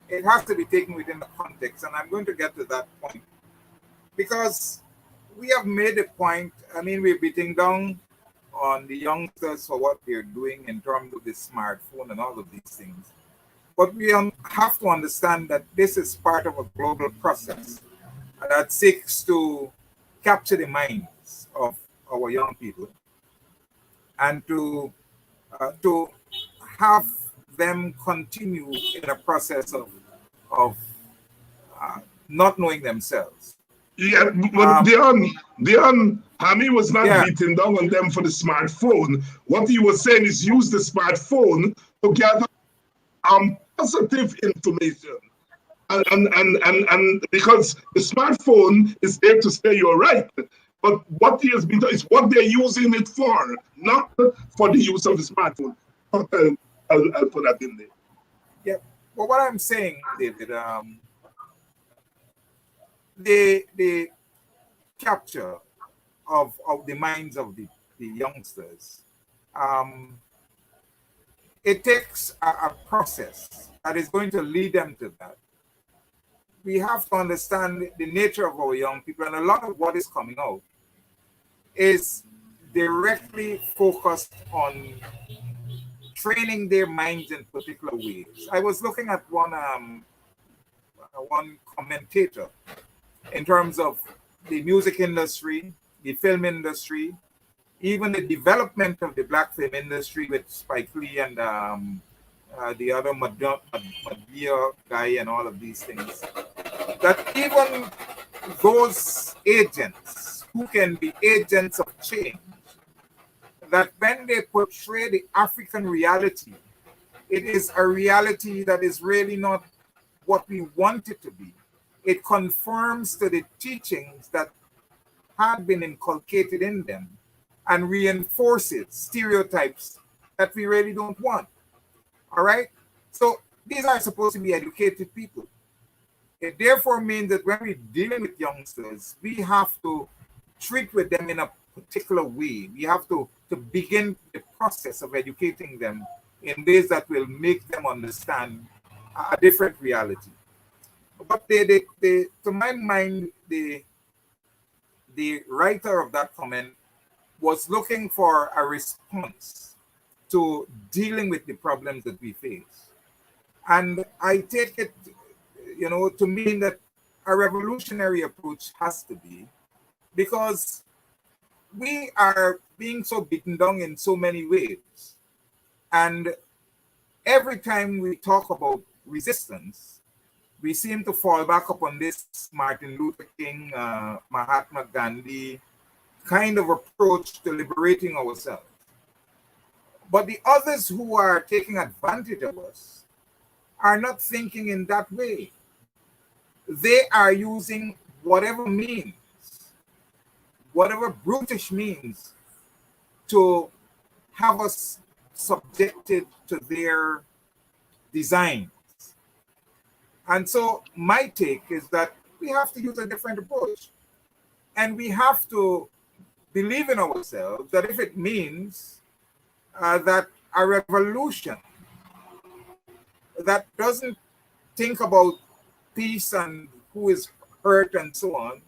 it has to be taken within the context, and I'm going to get to that point. Because we have made a point, we're beating down on the youngsters for what they're doing in terms of the smartphone and all of these things. But we have to understand that this is part of a global process that seeks to capture the minds of our young people and to have them continue in a process of not knowing themselves. Yeah, but Dion, Hammy was not beating down on them for the smartphone. What he was saying is use the smartphone to gather positive information. And because the smartphone is there to stay, you're right. But what he has been done is what they're using it for, not for the use of the smartphone. I'll put that in there. Yeah. Well, what I'm saying, David, the capture of the minds of the youngsters, it takes a process that is going to lead them to that. We have to understand the nature of our young people, and a lot of what is coming out is directly focused on training their minds in particular ways. I was looking at one commentator in terms of the music industry, the film industry, even the development of the Black film industry with Spike Lee and the other Madea guy and all of these things. That even those agents who can be agents of change, that when they portray the African reality, it is a reality that is really not what we want it to be. It conforms to the teachings that had been inculcated in them and reinforces stereotypes that we really don't want. All right? So these are supposed to be educated people. It therefore means that when we're dealing with youngsters, we have to treat with them in a particular way. We have to begin the process of educating them in ways that will make them understand a different reality. But to my mind, the writer of that comment was looking for a response to dealing with the problems that we face. And I take it, to mean that a revolutionary approach has to be, because we are being so beaten down in so many ways. And every time we talk about resistance, we seem to fall back upon this Martin Luther King, Mahatma Gandhi kind of approach to liberating ourselves. But the others who are taking advantage of us are not thinking in that way. They are using whatever means, whatever brutish means, to have us subjected to their designs. And so my take is that we have to use a different approach. And we have to believe in ourselves that if it means that a revolution that doesn't think about peace and who is hurt and so on,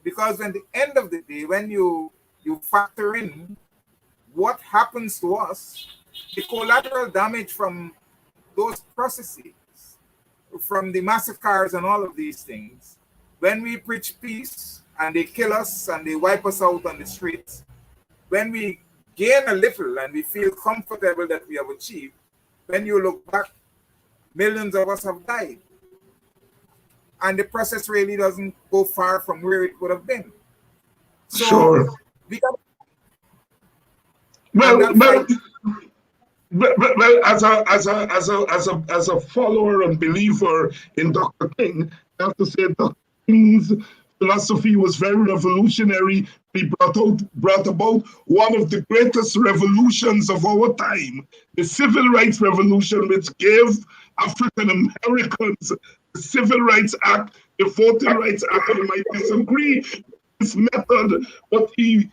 Because at the end of the day, when you factor in what happens to us, the collateral damage from those processes, from the massacres and all of these things, when we preach peace and they kill us and they wipe us out on the streets, when we gain a little and we feel comfortable that we have achieved, when you look back, millions of us have died. And the process really doesn't go far from where it would have been. So Sure. we got Well, as a follower and believer in Dr. King, I have to say Dr. King's philosophy was very revolutionary. He brought about one of the greatest revolutions of our time, the Civil Rights Revolution, which gave African Americans the Civil Rights Act, the Voting Rights Act. You might disagree with his method, but he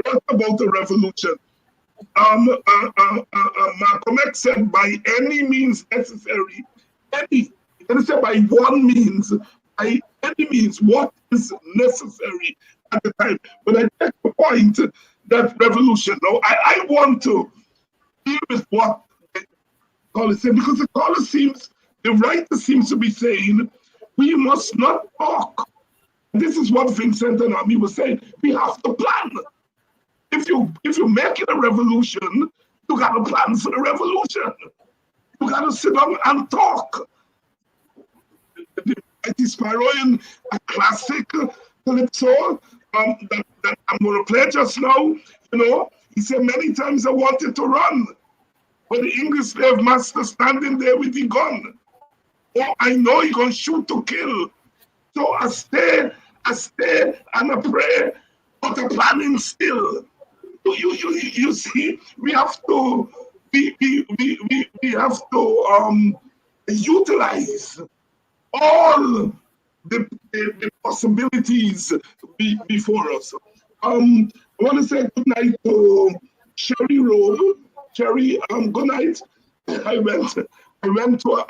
brought about a revolution. Malcolm X said, by any means necessary, he didn't say by one means, by any means, what is necessary at the time. But I take the point that revolution. Now, I want to deal with what the caller said, because the writer seems to be saying, we must not talk. This is what Vincent and Ami was saying. We have to plan. If you're making a revolution, you got to plan for the revolution. You got to sit down and talk. It is Paroyan, a classic calypso that I'm going to play just now. You know, he said many times I wanted to run, but the English slave master standing there with the gun. Oh, I know you're going to shoot to kill. So I stay and I pray, but I'm planning still. You see, we have to utilize all the possibilities before us. I want to say good night to Sherry Rowe. Sherry, good night. I went to a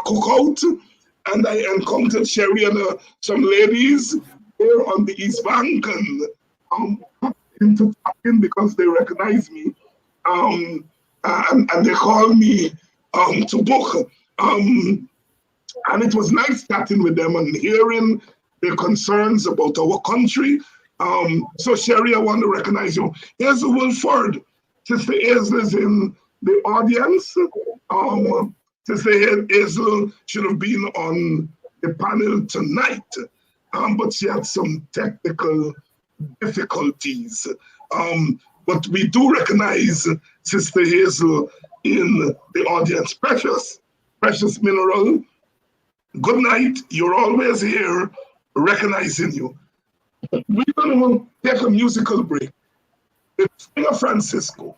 cookout and I encountered Sherry and some ladies there on the East Bank, and into talking because they recognize me, and they call me to book. And it was nice chatting with them and hearing their concerns about our country. So Sherry, I want to recognize you. Here's Wilford. Sister Hazel is in the audience. Sister Hazel should have been on the panel tonight, but she had some technical difficulties. But we do recognize Sister Hazel in the audience. Precious Mineral, good night. You're always here, recognizing you. We're going to take a musical break. The Singer Francisco,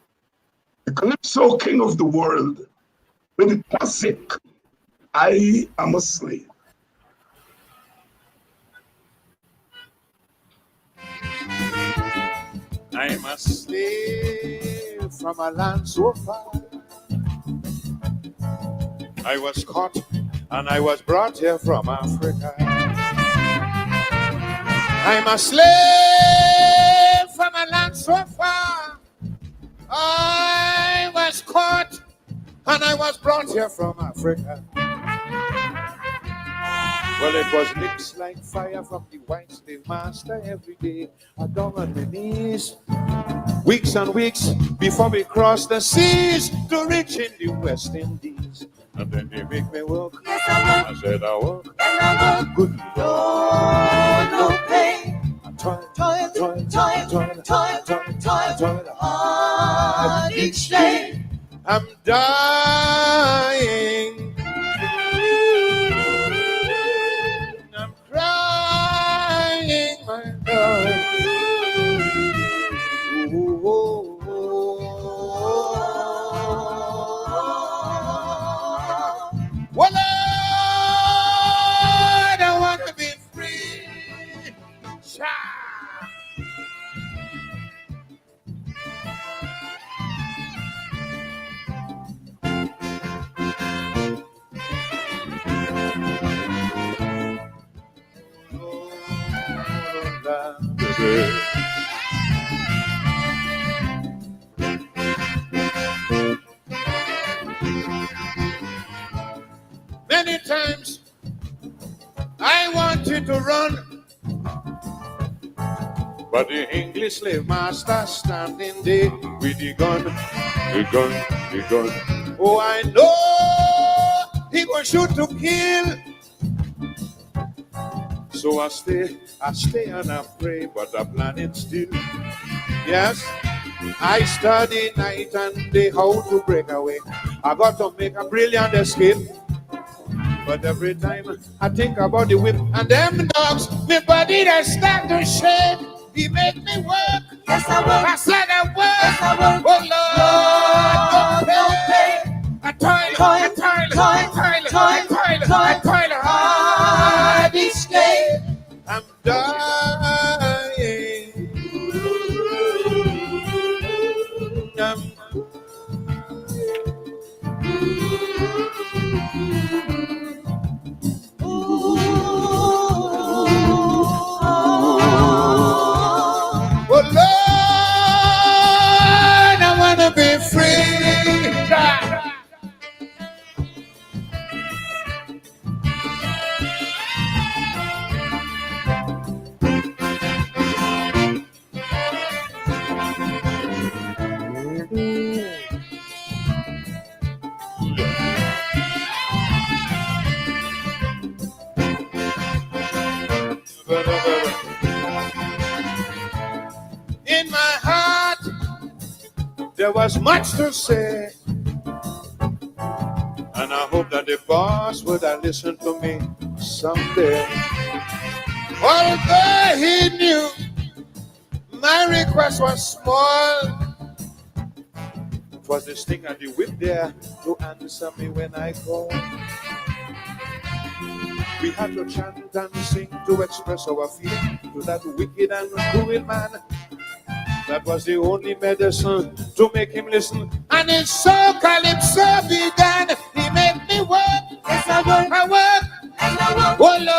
the Calypso King of the World, with the classic, I Am a Slave. I'm a slave from a land so far. I was caught and I was brought here from Africa. I'm a slave from a land so far. I was caught and I was brought here from Africa. Well, it was lips like fire from the white slave master every day. I down on my knees, weeks and weeks before we crossed the seas to reach in the West Indies. And then they make me work. Yes, I said I work. And I work. Good Lord, no pay. I toil hard each day. I'm dying. I'm crying, my darling. Well, Lord, I want to be free. say. Many times I wanted to run, but the English slave master standing there with the gun, the gun, the gun. Oh, I know he gonna shoot to kill. So I stay and I pray, but I'm planning still. Yes, I study night and day how to break away. I got to make a brilliant escape. But every time I think about the whip and them dogs, my body that start to shake. He make me work. Yes, I work. I said I work. Yes, I work. Oh Lord, don't pay. I toil hard each day. I'm dying. Oh Lord, I wanna be free. In my heart, there was much to say, and I hope that the boss would have listened to me someday. Although he knew my request was small, it was the sting and the whip there to answer me when I called. We had to chant and sing to express our feeling to that wicked and cruel man. That was the only medicine to make him listen. And his soul calypso began. He made me work. Yes, I work. I work. And I work. Oh Lord,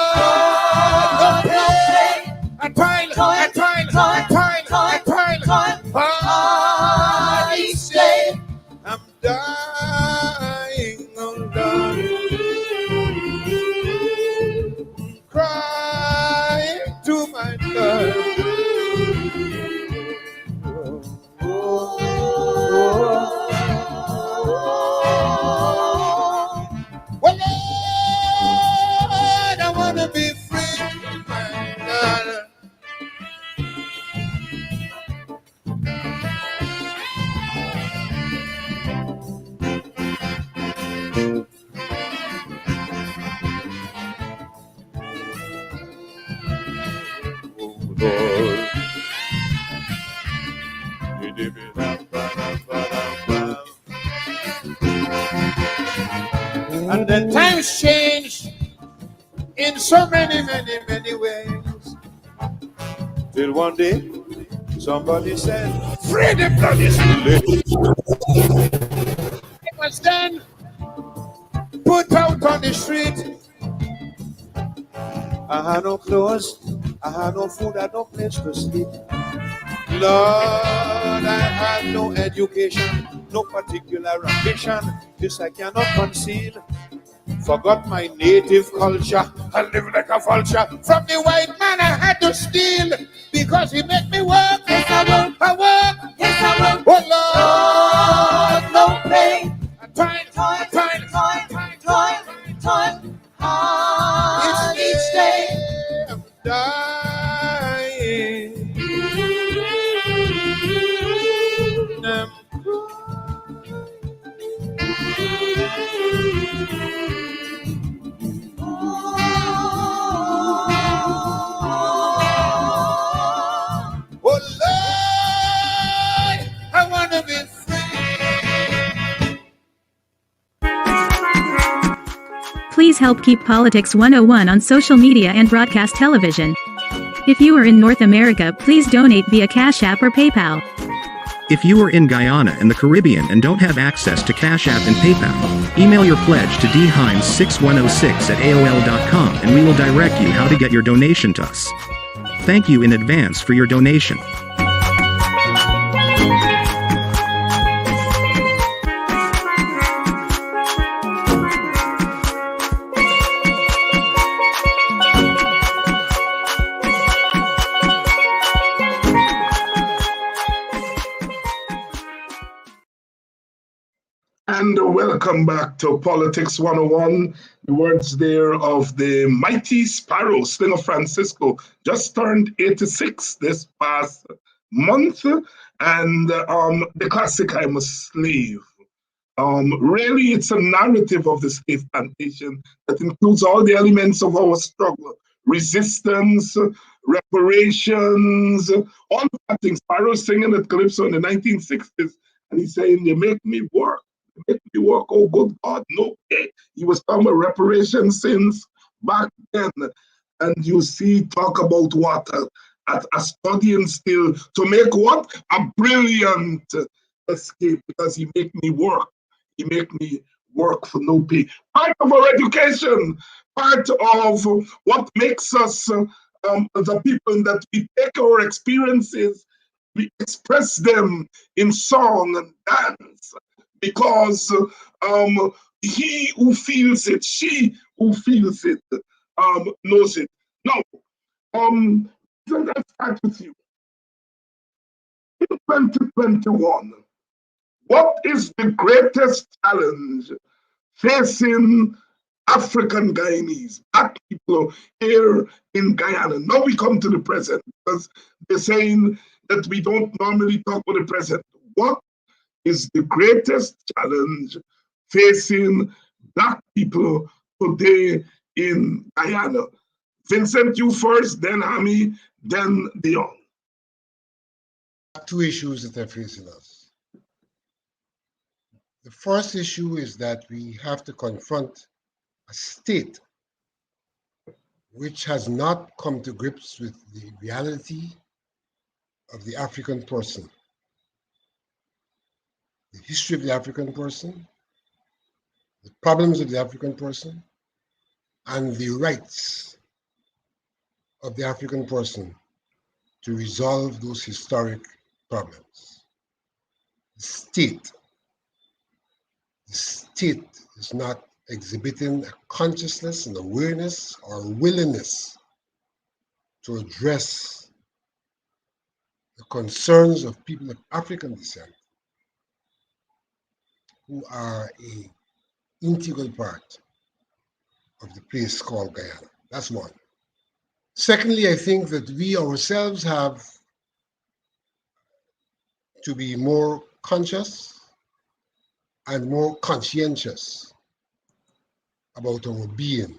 don't pay. I toil. Hard each day. I'm dying, oh Lord. Crying to my God. Well, Lord, I want to be free, my God. And then times change in so many ways. Till one day, somebody said, free the bloody slave. It was then put out on the street. I had no clothes, I had no food, I had no place to sleep. Lord, I had no education, no particular ambition. This I cannot conceal. Forgot my native culture. I live like a vulture. From the white man I had to steal because he made me work. Yes, I work. I work. Yes, I work. Oh Lord, no pay. I toil. Hard each day. I'm dying. Oh Lord, I want to be free. Please help keep Politics 101 on social media and broadcast television. If you are in North America, please donate via Cash App or PayPal. If you are in Guyana and the Caribbean and don't have access to Cash App and PayPal, email your pledge to dhines6106@aol.com and we will direct you how to get your donation to us. Thank you in advance for your donation. And welcome back to Politics 101. The words there of the mighty Sparrow, Slinger Francisco, just turned 86 this past month. And the classic I'm a Slave. Really, it's a narrative of the slave plantation that includes all the elements of our struggle: resistance, reparations, all that things. Sparrow singing at Calypso in the 1960s, and he's saying, "You make me work. Make me work, oh good God, no way." He was talking about reparations since back then. And you see, talk about what? A studying still to make what? A brilliant escape, because he make me work. He make me work for no pay. Part of our education, part of what makes us the people, that we take our experiences, we express them in song and dance, because he who feels it, she who feels it, knows it. Now, let's start with you. In 2021, what is the greatest challenge facing African Guyanese, black people here in Guyana? Now we come to the present, because they're saying that we don't normally talk about the present. What is the greatest challenge facing black people today in Guyana? Vincent, you first, then Hami, then Dion. Two issues that are facing us. The first issue is that we have to confront a state which has not come to grips with the reality of the African person, the history of the African person, the problems of the African person, and the rights of the African person to resolve those historic problems. The state is not exhibiting a consciousness and awareness or willingness to address the concerns of people of African descent who are an integral part of the place called Guyana. That's one. Secondly, I think that we ourselves have to be more conscious and more conscientious about our being,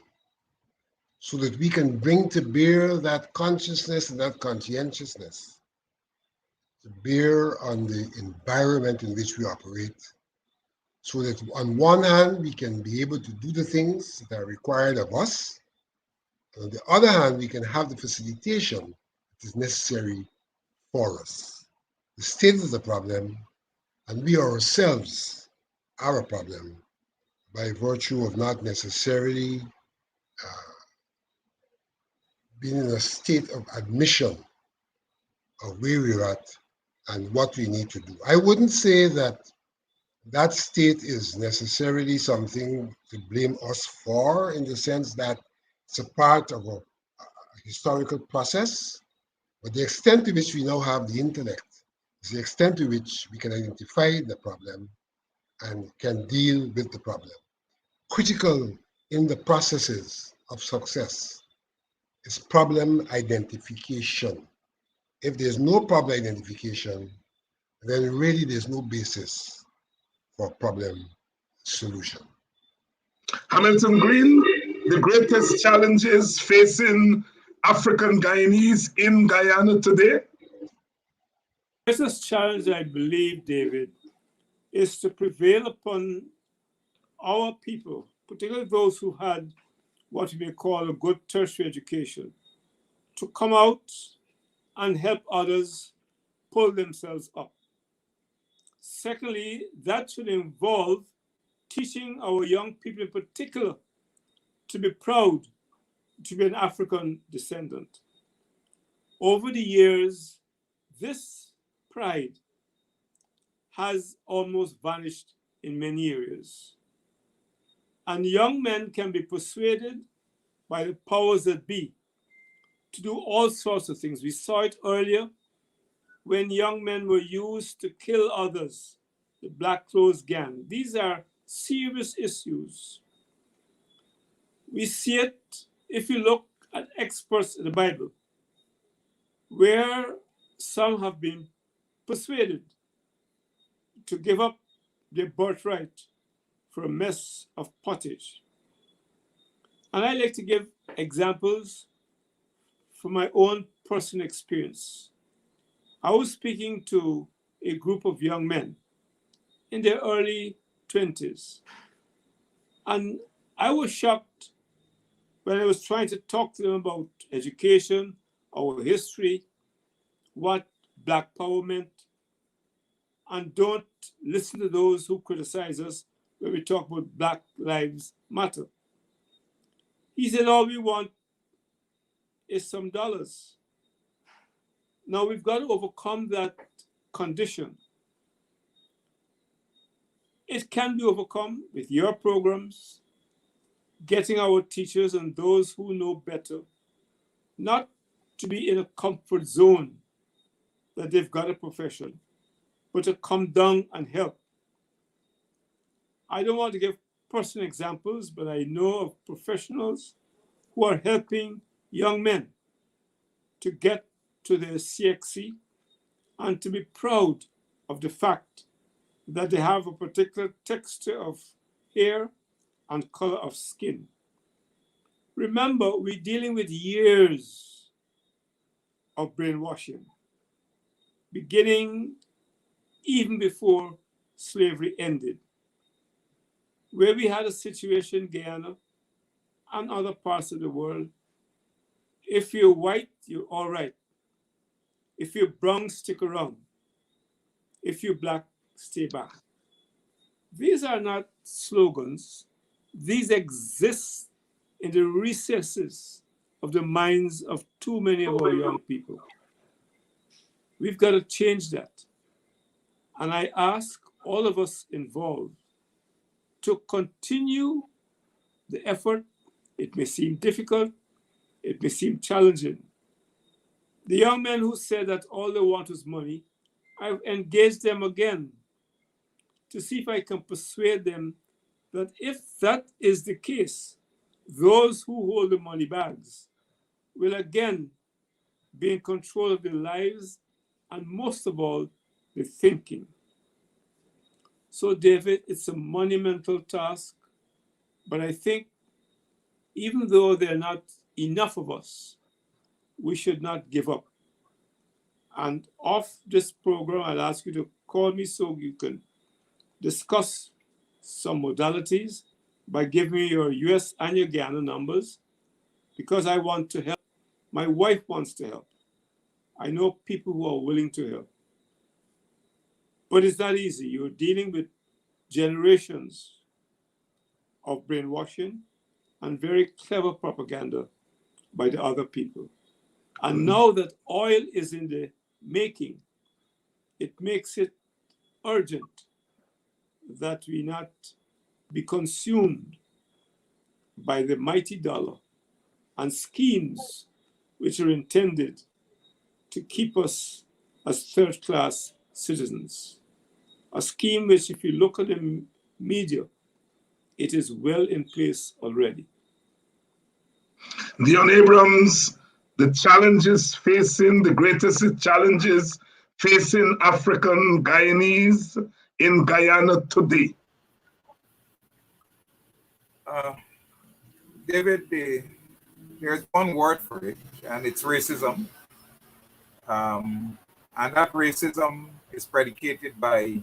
so that we can bring to bear that consciousness and that conscientiousness to bear on the environment in which we operate, so that on one hand, we can be able to do the things that are required of us, and on the other hand, we can have the facilitation that is necessary for us. The state is the problem, and we ourselves are a problem by virtue of not necessarily being in a state of admission of where we're at and what we need to do. I wouldn't say that that state is necessarily something to blame us for, in the sense that it's a part of a historical process, but the extent to which we now have the intellect is the extent to which we can identify the problem and can deal with the problem. Critical in the processes of success is problem identification. If there's no problem identification, then really there's no basis for problem solution. Hamilton Green, the greatest challenges facing African Guyanese in Guyana today? The greatest challenge, I believe, David, is to prevail upon our people, particularly those who had what we may call a good tertiary education, to come out and help others pull themselves up. Secondly, that should involve teaching our young people in particular to be proud to be an African descendant. over the years, this pride has almost vanished in many areas. And young men can be persuaded by the powers that be to do all sorts of things. We saw it earlier when young men were used to kill others, the Black Clothes Gang. These are serious issues. We see it if you look at experts in the Bible, where some have been persuaded to give up their birthright for a mess of pottage. And I like to give examples from my own personal experience. I was speaking to a group of young men in their early 20s, and I was shocked when I was trying to talk to them about education, our history, what Black Power meant, and don't listen to those who criticize us when we talk about Black Lives Matter. He said, all we want is some dollars. Now we've got to overcome that condition. It can be overcome with your programs, getting our teachers and those who know better not to be in a comfort zone that they've got a profession, but to come down and help. I don't want to give personal examples, but I know of professionals who are helping young men to get to their CXC and to be proud of the fact that they have a particular texture of hair and color of skin. Remember, we're dealing with years of brainwashing, beginning even before slavery ended, where we had a situation in Guyana and other parts of the world. If you're white, you're all right. If you're brown, stick around. If you're Black, stay back. These are not slogans. These exist in the recesses of the minds of too many of our young people. We've got to change that. And I ask all of us involved to continue the effort. It may seem difficult, it may seem challenging. The young men who said that all they want is money, I've engaged them again to see if I can persuade them that if that is the case, those who hold the money bags will again be in control of their lives and most of all, the thinking. So David, it's a monumental task, but I think even though there are not enough of us, we should not give up. And off this program, I'll ask you to call me so you can discuss some modalities by giving me your US and your Ghana numbers, because I want to help. My wife wants to help. I know people who are willing to help. But it's not easy. You're dealing with generations of brainwashing and very clever propaganda by the other people. And now that oil is in the making, it makes it urgent that we not be consumed by the mighty dollar and schemes which are intended to keep us as third-class citizens. A scheme which, if you look at the media, it is well in place already. Dion Abrams, the greatest challenges facing African Guyanese in Guyana today. David, there's one word for it, and it's racism. And that racism is predicated by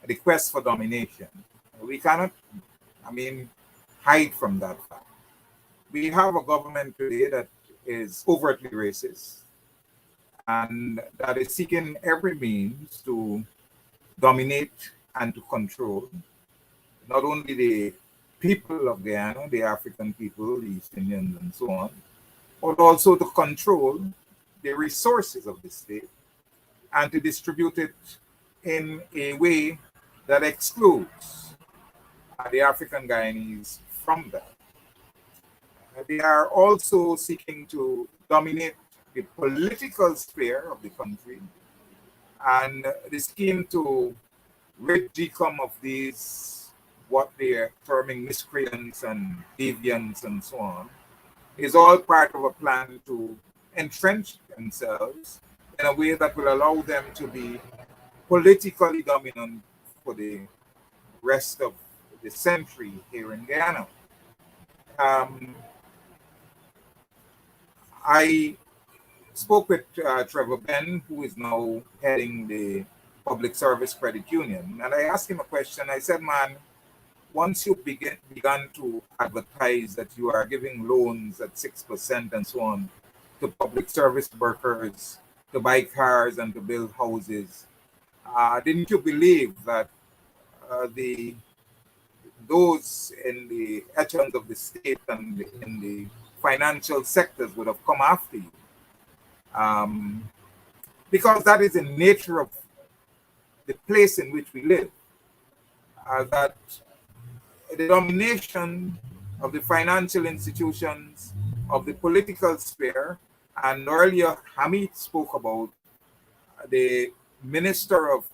the quest for domination. We cannot, hide from that fact. We have a government today that is overtly racist and that is seeking every means to dominate and to control not only the people of Guyana, the African people, the East Indians, and so on, but also to control the resources of the state and to distribute it in a way that excludes the African Guyanese from that. They are also seeking to dominate the political sphere of the country, and the scheme to rid GCOM of these, what they are terming miscreants and deviants and so on, is all part of a plan to entrench themselves in a way that will allow them to be politically dominant for the rest of the century here in Guyana. I spoke with Trevor Ben, who is now heading the Public Service Credit Union, and I asked him a question. I said, man, once you began to advertise that you are giving loans at 6% and so on to public service workers, to buy cars and to build houses, didn't you believe that those in the echelons of the state and in the financial sectors would have come after you? Because that is the nature of the place in which we live, that the domination of the financial institutions, of the political sphere, and earlier Hamid spoke about the Minister of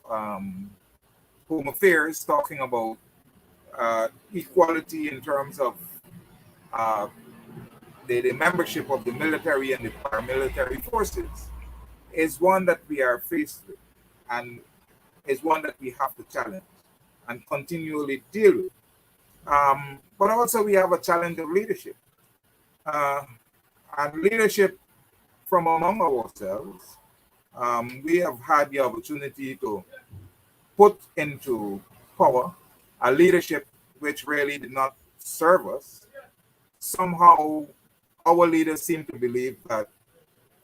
Home Affairs talking about equality in terms of the membership of the military and the paramilitary forces, is one that we are faced with and is one that we have to challenge and continually deal with. But also we have a challenge of leadership. And leadership from among ourselves, we have had the opportunity to put into power a leadership which really did not serve us. Somehow our leaders seem to believe that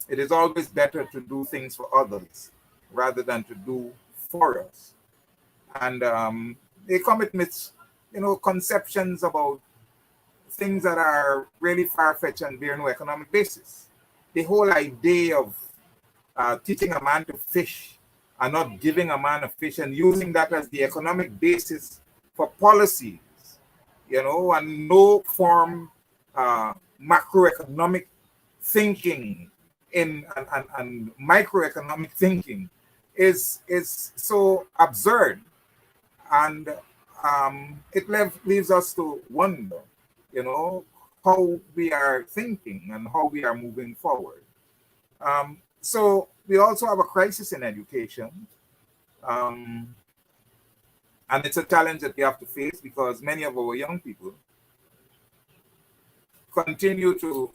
it is always better to do things for others rather than to do for us. And they come with conceptions about things that are really far-fetched and bear no economic basis. The whole idea of teaching a man to fish and not giving a man a fish and using that as the economic basis for policies, and no form macroeconomic thinking and microeconomic thinking is so absurd, and it leaves us to wonder, how we are thinking and how we are moving forward. So we also have a crisis in education, and it's a challenge that we have to face because many of our young people continue to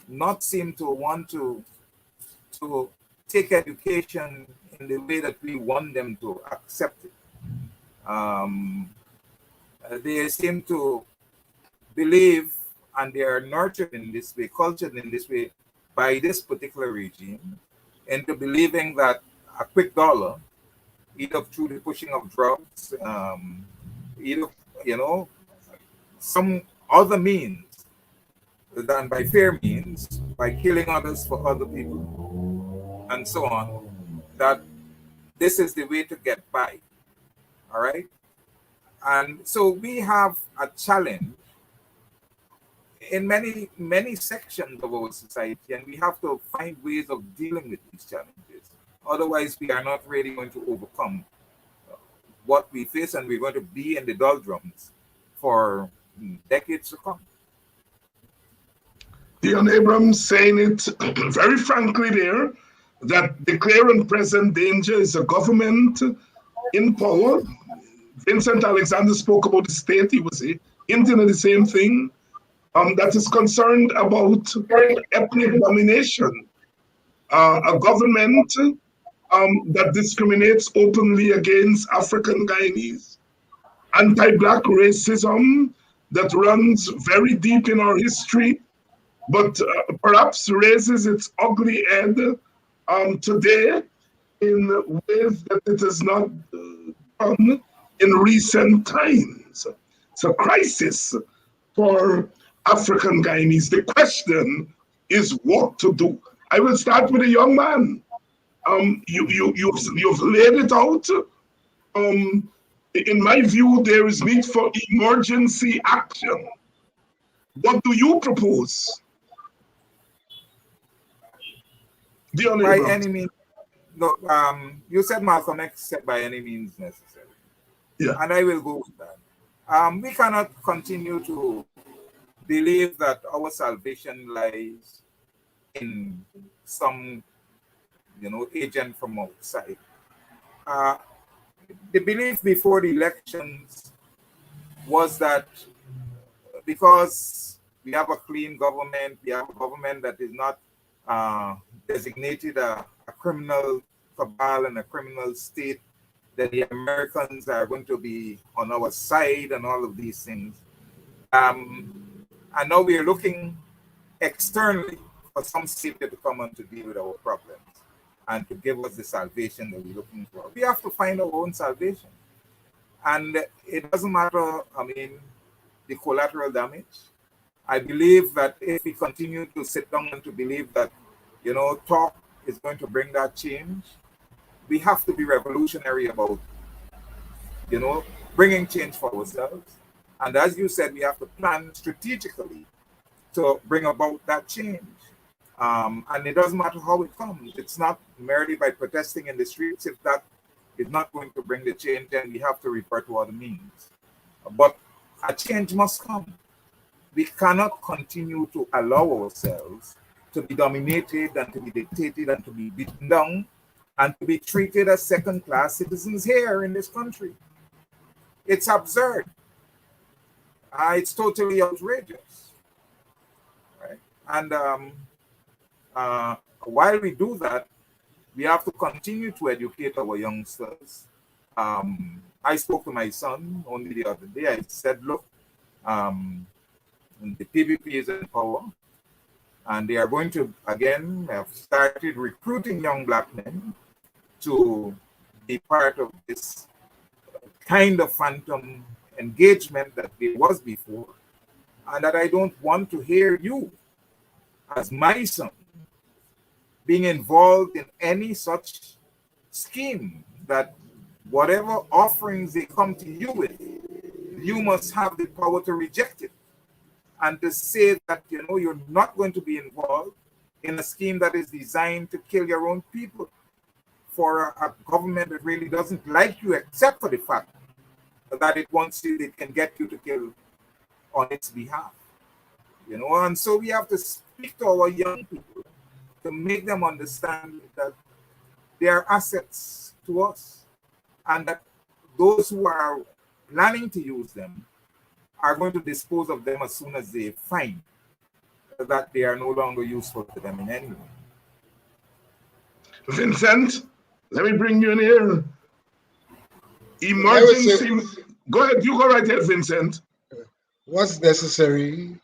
not seem to want to take education in the way that we want them to accept it. They seem to believe, and they are nurtured in this way, cultured in this way by this particular regime, into believing that a quick dollar, either through the pushing of drugs, either, some other means than by fair means, by killing others for other people, and so on, that this is the way to get by. All right? And so we have a challenge in many sections of our society, and we have to find ways of dealing with these challenges. Otherwise, we are not really going to overcome what we face, and we're going to be in the doldrums for decades to come. Dion Abrams saying it very frankly there, that the clear and present danger is a government in power. Vincent Alexander spoke about the state. He was hinting at the same thing, that is concerned about ethnic domination. A government that discriminates openly against African Guyanese. Anti-Black racism that runs very deep in our history, but perhaps raises its ugly head today in ways that it has not done in recent times. It's a crisis for African Guyanese. The question is what to do. I will start with a young man. You've laid it out. In my view, there is need for emergency action. What do you propose? The By Honorable. any means, no, you said Malcolm X said by any means necessary. Yeah. And I will go with that. We cannot continue to believe that our salvation lies in some, agent from outside. The belief before the elections was that because we have a clean government, we have a government that is not designated a criminal cabal and a criminal state, that the Americans are going to be on our side and all of these things. And now we are looking externally for some savior to come on to deal with our problems and to give us the salvation that we're looking for. We have to find our own salvation. And it doesn't matter, the collateral damage. I believe that if we continue to sit down and to believe that, talk is going to bring that change, we have to be revolutionary about, bringing change for ourselves. And as you said, we have to plan strategically to bring about that change. And it doesn't matter how it comes. It's not merely by protesting in the streets. If that is not going to bring the change, then we have to revert to other means. But a change must come. We cannot continue to allow ourselves to be dominated and to be dictated and to be beaten down and to be treated as second-class citizens here in this country. It's absurd. It's totally outrageous. Right? And while we do that, we have to continue to educate our youngsters. I spoke to my son only the other day. I said, look, the PVP is in power, and they are going to, again, have started recruiting young black men to be part of this kind of phantom engagement that there was before, and that I don't want to hear you, as my son, being involved in any such scheme that whatever offerings they come to you with, you must have the power to reject it and to say that, you're not going to be involved in a scheme that is designed to kill your own people for a government that really doesn't like you, except for the fact that it wants you, it can get you to kill on its behalf. And so we have to speak to our young people to make them understand that they are assets to us, and that those who are planning to use them are going to dispose of them as soon as they find that they are no longer useful to them in any way. Vincent, let me bring you in here. Emergency. Go ahead, you go right ahead, Vincent. What's necessary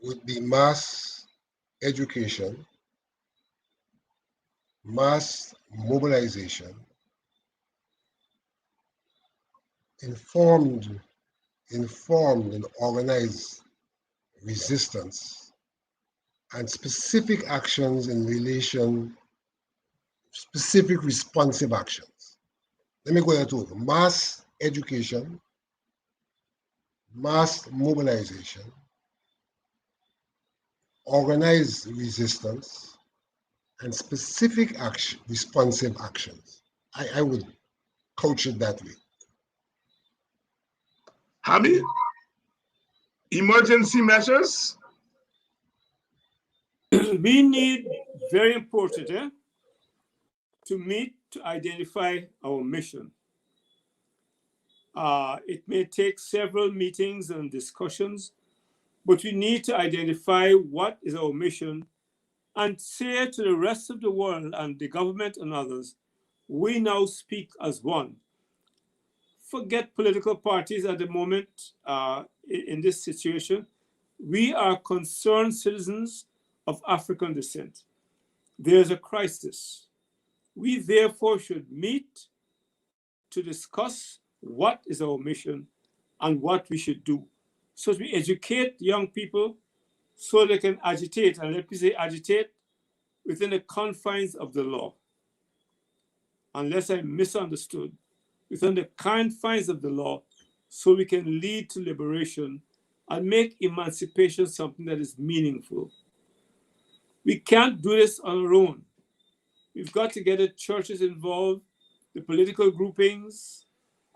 would be mass education, mass mobilization, informed and organized resistance, and specific actions specific responsive actions. Let me go there too. Mass education, mass mobilization, organized resistance, and specific responsive actions. I would coach it that way. Hami, emergency measures? We need, very important, to meet, to identify our mission. It may take several meetings and discussions, but we need to identify what is our mission and say to the rest of the world and the government and others, we now speak as one. Forget political parties at the moment in this situation. We are concerned citizens of African descent. There's a crisis. We therefore should meet to discuss what is our mission and what we should do. So we educate young people so they can agitate, and let me say agitate within the confines of the law. Unless I misunderstood, within the confines of the law, so we can lead to liberation and make emancipation something that is meaningful. We can't do this on our own. We've got to get the churches involved, the political groupings,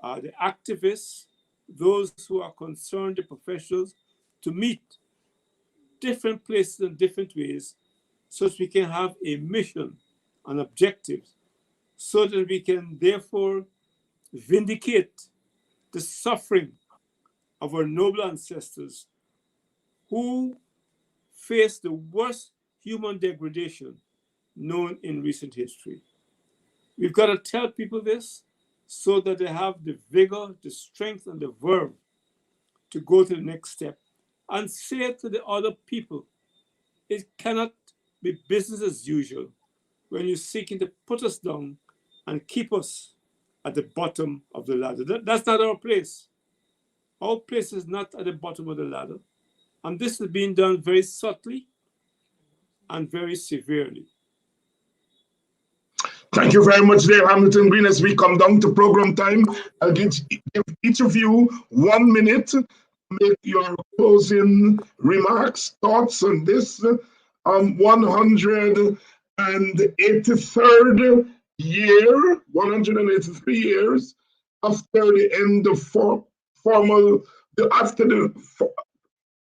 the activists, those who are concerned, the professionals, to meet different places in different ways so that we can have a mission and objectives, so that we can therefore vindicate the suffering of our noble ancestors who faced the worst human degradation known in recent history. We've got to tell people this so that they have the vigor, the strength, and the verve to go to the next step and say to the other people, it cannot be business as usual when you're seeking to put us down and keep us at the bottom of the ladder. That's not our place. Our place is not at the bottom of the ladder. And this is being done very subtly and very severely. Thank you very much there, Hamilton Green. As we come down to program time, I'll give each of you 1 minute to make your closing remarks, thoughts on this 183rd year, 183 years after the end of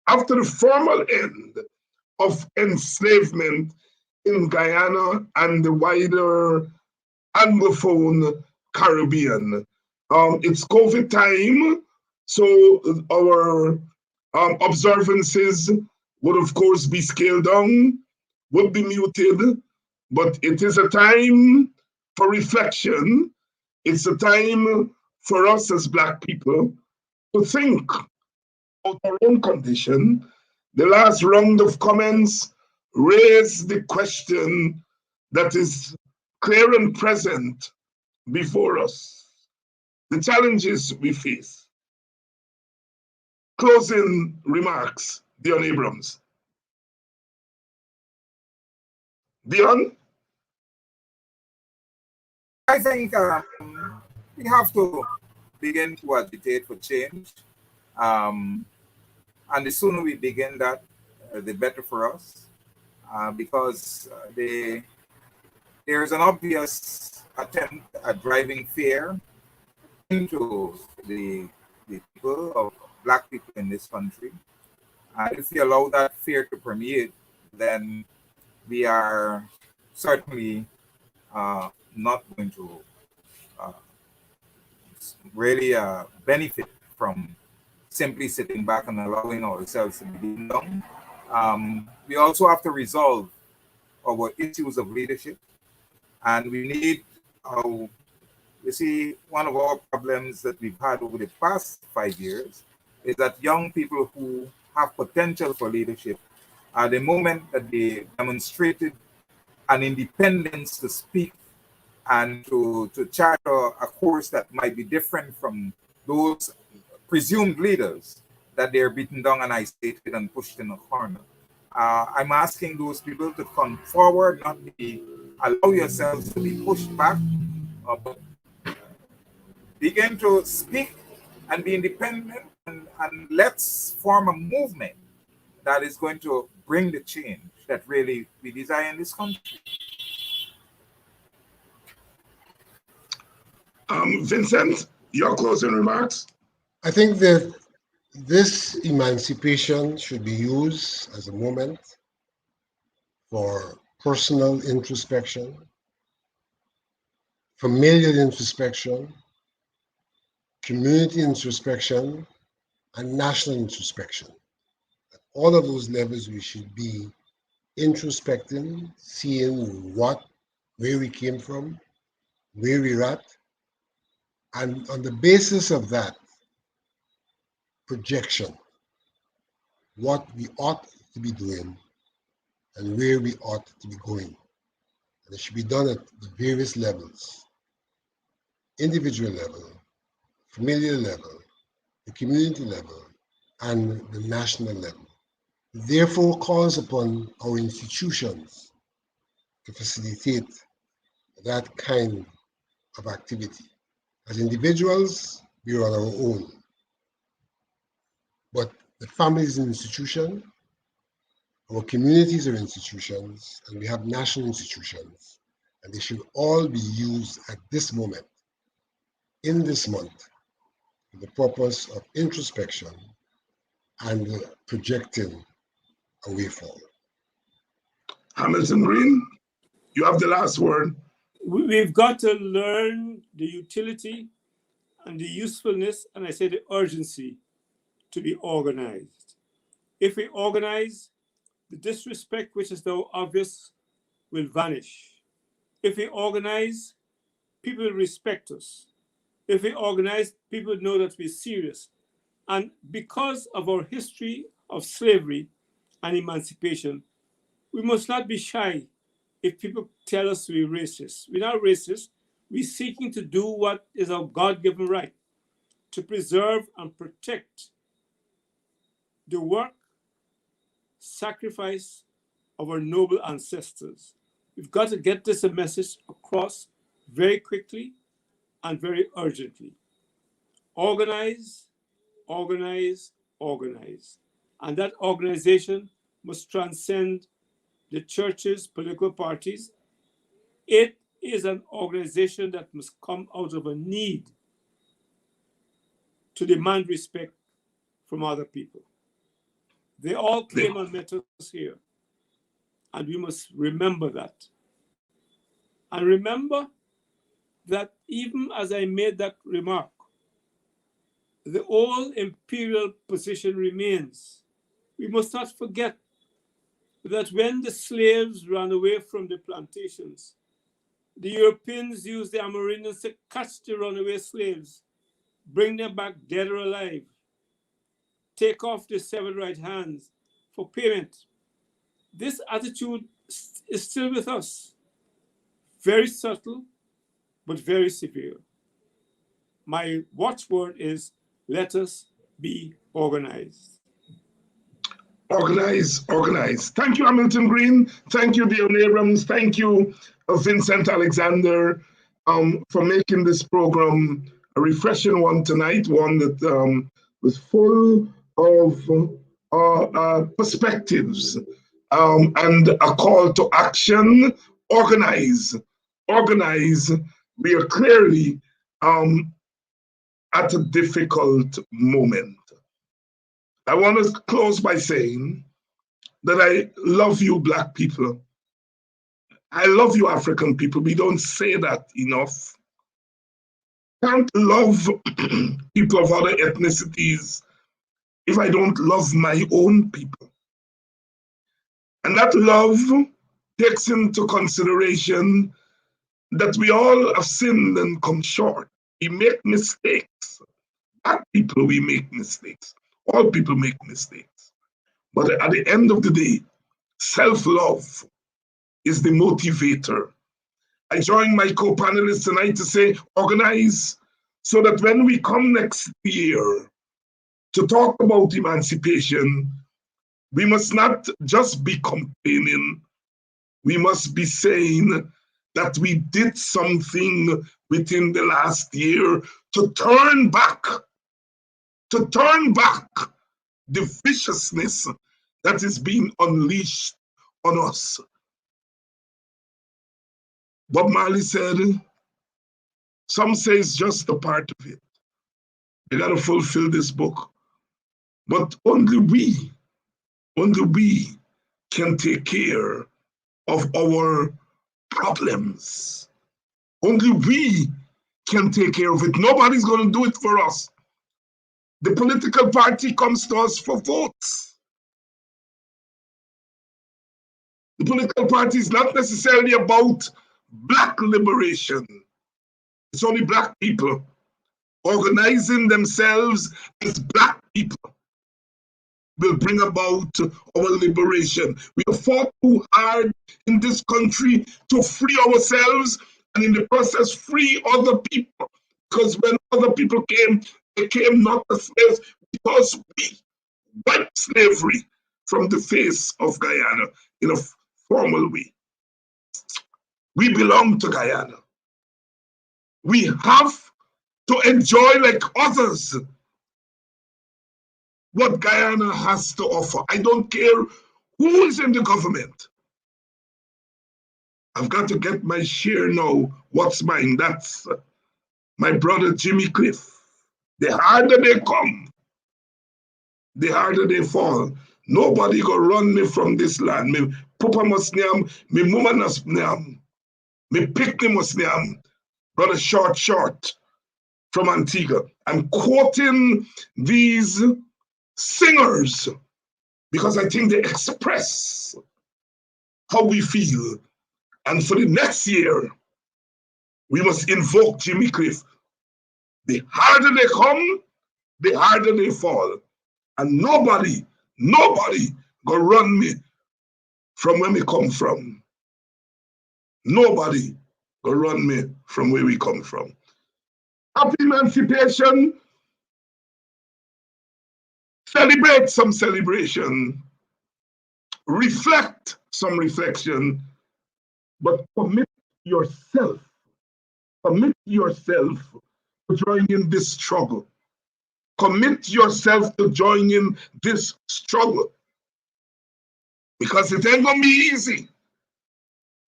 after the formal end of enslavement in Guyana and the wider Anglophone Caribbean. It's COVID time, so our observances would of course be scaled down, would be muted, but it is a time for reflection. It's a time for us as Black people to think about our own condition. The last round of comments raised the question that is clear and present before us, the challenges we face. Closing remarks, Dion Abrams. Dion? I think we have to begin to agitate for change. And the sooner we begin that, the better for us. Because there's an obvious attempt at driving fear into the people of Black people in this country. And if we allow that fear to permeate, then we are certainly not going to really benefit from simply sitting back and allowing ourselves to be beaten down. We also have to resolve our issues of leadership, and we need, you see, one of our problems that we've had over the past 5 years is that young people who have potential for leadership, the moment that they demonstrated an independence to speak and to chart a course that might be different from those presumed leaders, that they're beaten down and isolated and pushed in a corner. I'm asking those people to come forward, not allow yourselves to be pushed back, but begin to speak and be independent, and let's form a movement that is going to bring the change that really we desire in this country. Vincent, your closing remarks? I think that this emancipation should be used as a moment for personal introspection, familial introspection, community introspection, and national introspection. At all of those levels, we should be introspecting, seeing where we came from, where we're at, and on the basis of that projection, what we ought to be doing and where we ought to be going. And it should be done at the various levels: individual level, familial level, the community level, and the national level. therefore calls upon our institutions to facilitate that kind of activity. As individuals, we are on our own. But the family is an institution, our communities are institutions, and we have national institutions, and they should all be used at this moment, in this month, for the purpose of introspection and projecting a way forward. Hamilton Green, you have the last word. We've got to learn the utility and the usefulness, and I say the urgency, to be organized. If we organize, the disrespect, which is now obvious, will vanish. If we organize, people will respect us. If we organize, people know that we're serious. And because of our history of slavery and emancipation, we must not be shy if people tell us we're racist. We're not racist. We're seeking to do what is our God-given right, to preserve and protect the work, sacrifice of our noble ancestors. We've got to get this message across very quickly and very urgently. Organize, organize, organize. And that organization must transcend the churches, political parties. It is an organization that must come out of a need to demand respect from other people. They all came and met us here. And we must remember that. And remember that even as I made that remark, the old imperial position remains. We must not forget that when the slaves ran away from the plantations, the Europeans used the Amerindians to catch the runaway slaves, bring them back dead or alive, take off the severed right hands for payment. This attitude is still with us, very subtle, but very severe. My watchword is, let us be organized. Organize, organize. Thank you, Hamilton Green. Thank you, Dion Abrams. Thank you, Vincent Alexander, for making this program a refreshing one tonight, one that was full of perspectives and a call to action. Organize, organize. We are clearly at a difficult moment. I want to close by saying that I love you, Black people. I love you, African people. We don't say that enough. Can't love people of other ethnicities if I don't love my own people. And that love takes into consideration that we all have sinned and come short. We make mistakes. Black people, we make mistakes. All people make mistakes. But at the end of the day, self-love is the motivator. I join my co-panelists tonight to say, organize, so that when we come next year to talk about emancipation, we must not just be complaining. We must be saying that we did something within the last year to turn back the viciousness that is being unleashed on us. Bob Marley said, some say it's just a part of it. We got to fulfill this book. But only we can take care of our problems. Only we can take care of it. Nobody's going to do it for us. The political party comes to us for votes. The political party is not necessarily about Black liberation. It's only Black people organizing themselves as Black people will bring about our liberation. We have fought too hard in this country to free ourselves and in the process free other people. Because when other people came, they came not as slaves because we wiped slavery from the face of Guyana in a formal way. We belong to Guyana. We have to enjoy like others what Guyana has to offer. I don't care who is in the government. I've got to get my share now. What's mine? That's my brother Jimmy Cliff. The harder they come, the harder they fall. Nobody go run me from this land. Me papa must nyam, me mama must nyam, me picnic must nyam. Brother Short from Antigua. I'm quoting these singers because I think they express how we feel. And for the next year, we must invoke Jimmy Cliff. The harder they come, the harder they fall. And nobody go run me from where we come from. Nobody go run me from where we come from. Happy Emancipation. Celebrate some celebration. Reflect some reflection. But commit yourself to join in this struggle. Commit yourself to join in this struggle. Because it ain't gonna be easy.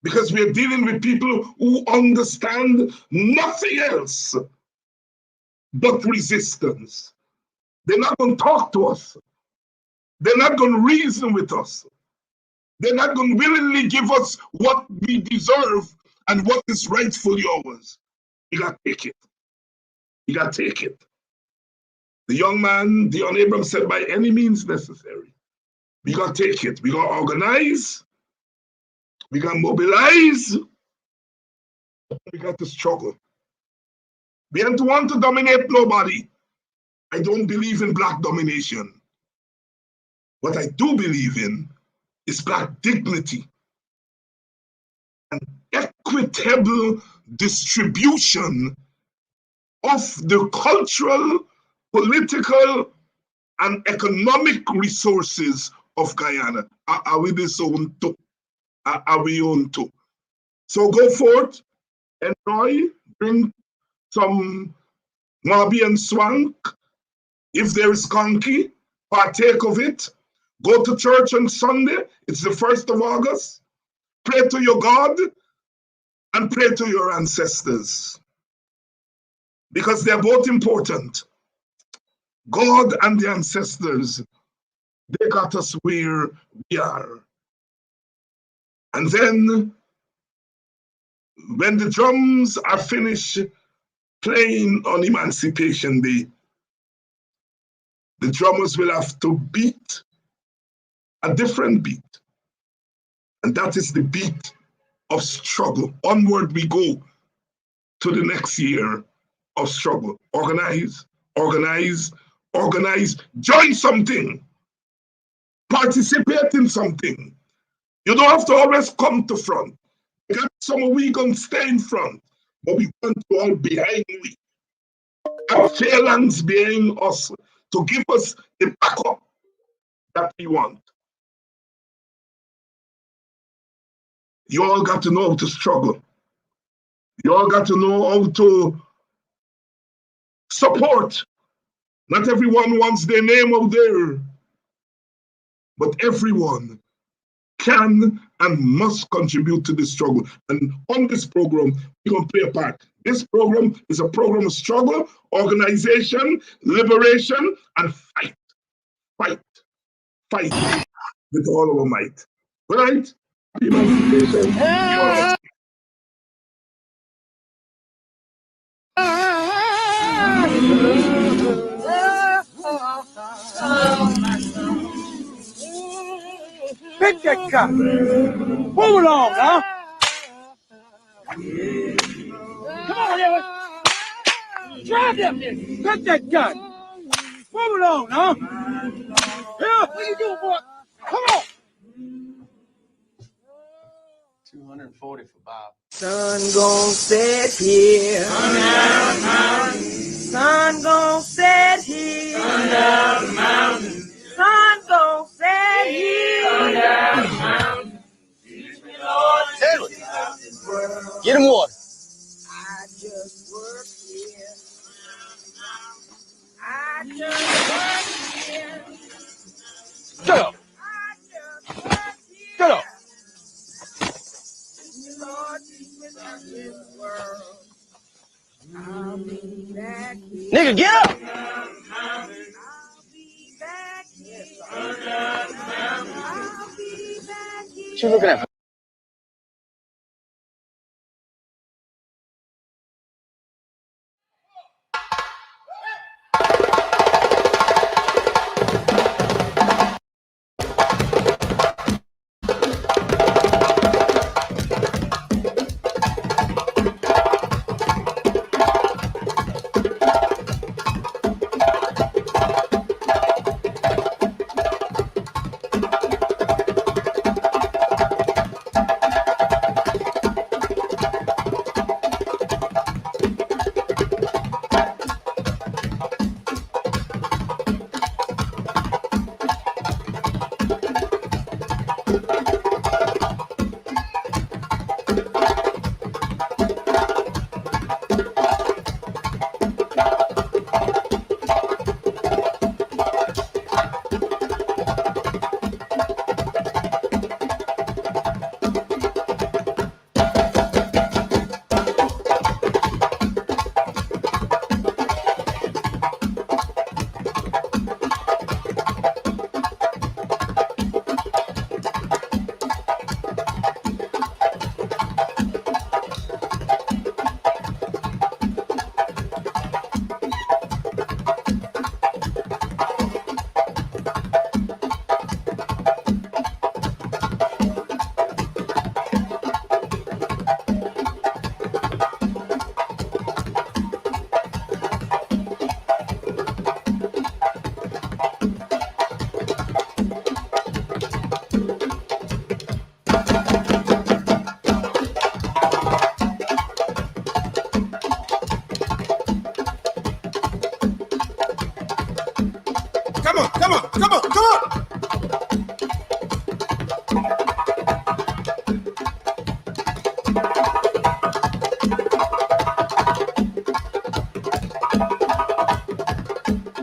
Because we're dealing with people who understand nothing else but resistance. They're not gonna talk to us. They're not gonna reason with us. They're not gonna willingly give us what we deserve and what is rightfully ours. You gotta take it. You gotta take it. The young man, Dion Abrams, said, by any means necessary. We gotta take it. We gotta organize. We gotta mobilize. We got to struggle. We don't want to dominate nobody. I don't believe in black domination. What I do believe in is black dignity and equitable distribution of the cultural, political, and economic resources of Guyana. Are we this own too? Are we on too? So go forth, enjoy, bring some Marby and Swank. If there is conky, partake of it. Go to church on Sunday. It's the 1st of August. Pray to your God and pray to your ancestors. Because they're both important. God and the ancestors, they got us where we are. And then, when the drums are finished playing on Emancipation Day, the drummers will have to beat a different beat. And that is the beat of struggle. Onward we go to the next year of struggle. Organize, organize, organize. Join something. Participate in something. You don't have to always come to front. Some of we gonna stay in front, but we want to all behind we. Have phalanx behind us to give us the backup that we want. You all got to know how to struggle. You all got to know how to support. Not everyone wants their name out there, but everyone can and must contribute to this struggle. And on this program, we're going to play a part. This program is a program of struggle, organization, liberation, and fight. Fight. Fight with all our might. All right? Emancipation. Pick that cup. Move along, huh? Come on, Ellis. Drive them there. Pick that gun. Move along, huh? Yeah, what you doing, boy? Come on. 240 for Bob. Sun gon' set here. Sun down the mountain. Sun gon' set here. Sun down the mountain. Sun gon' set here. Shut up. Shut up. Nigga, get up. What you looking at?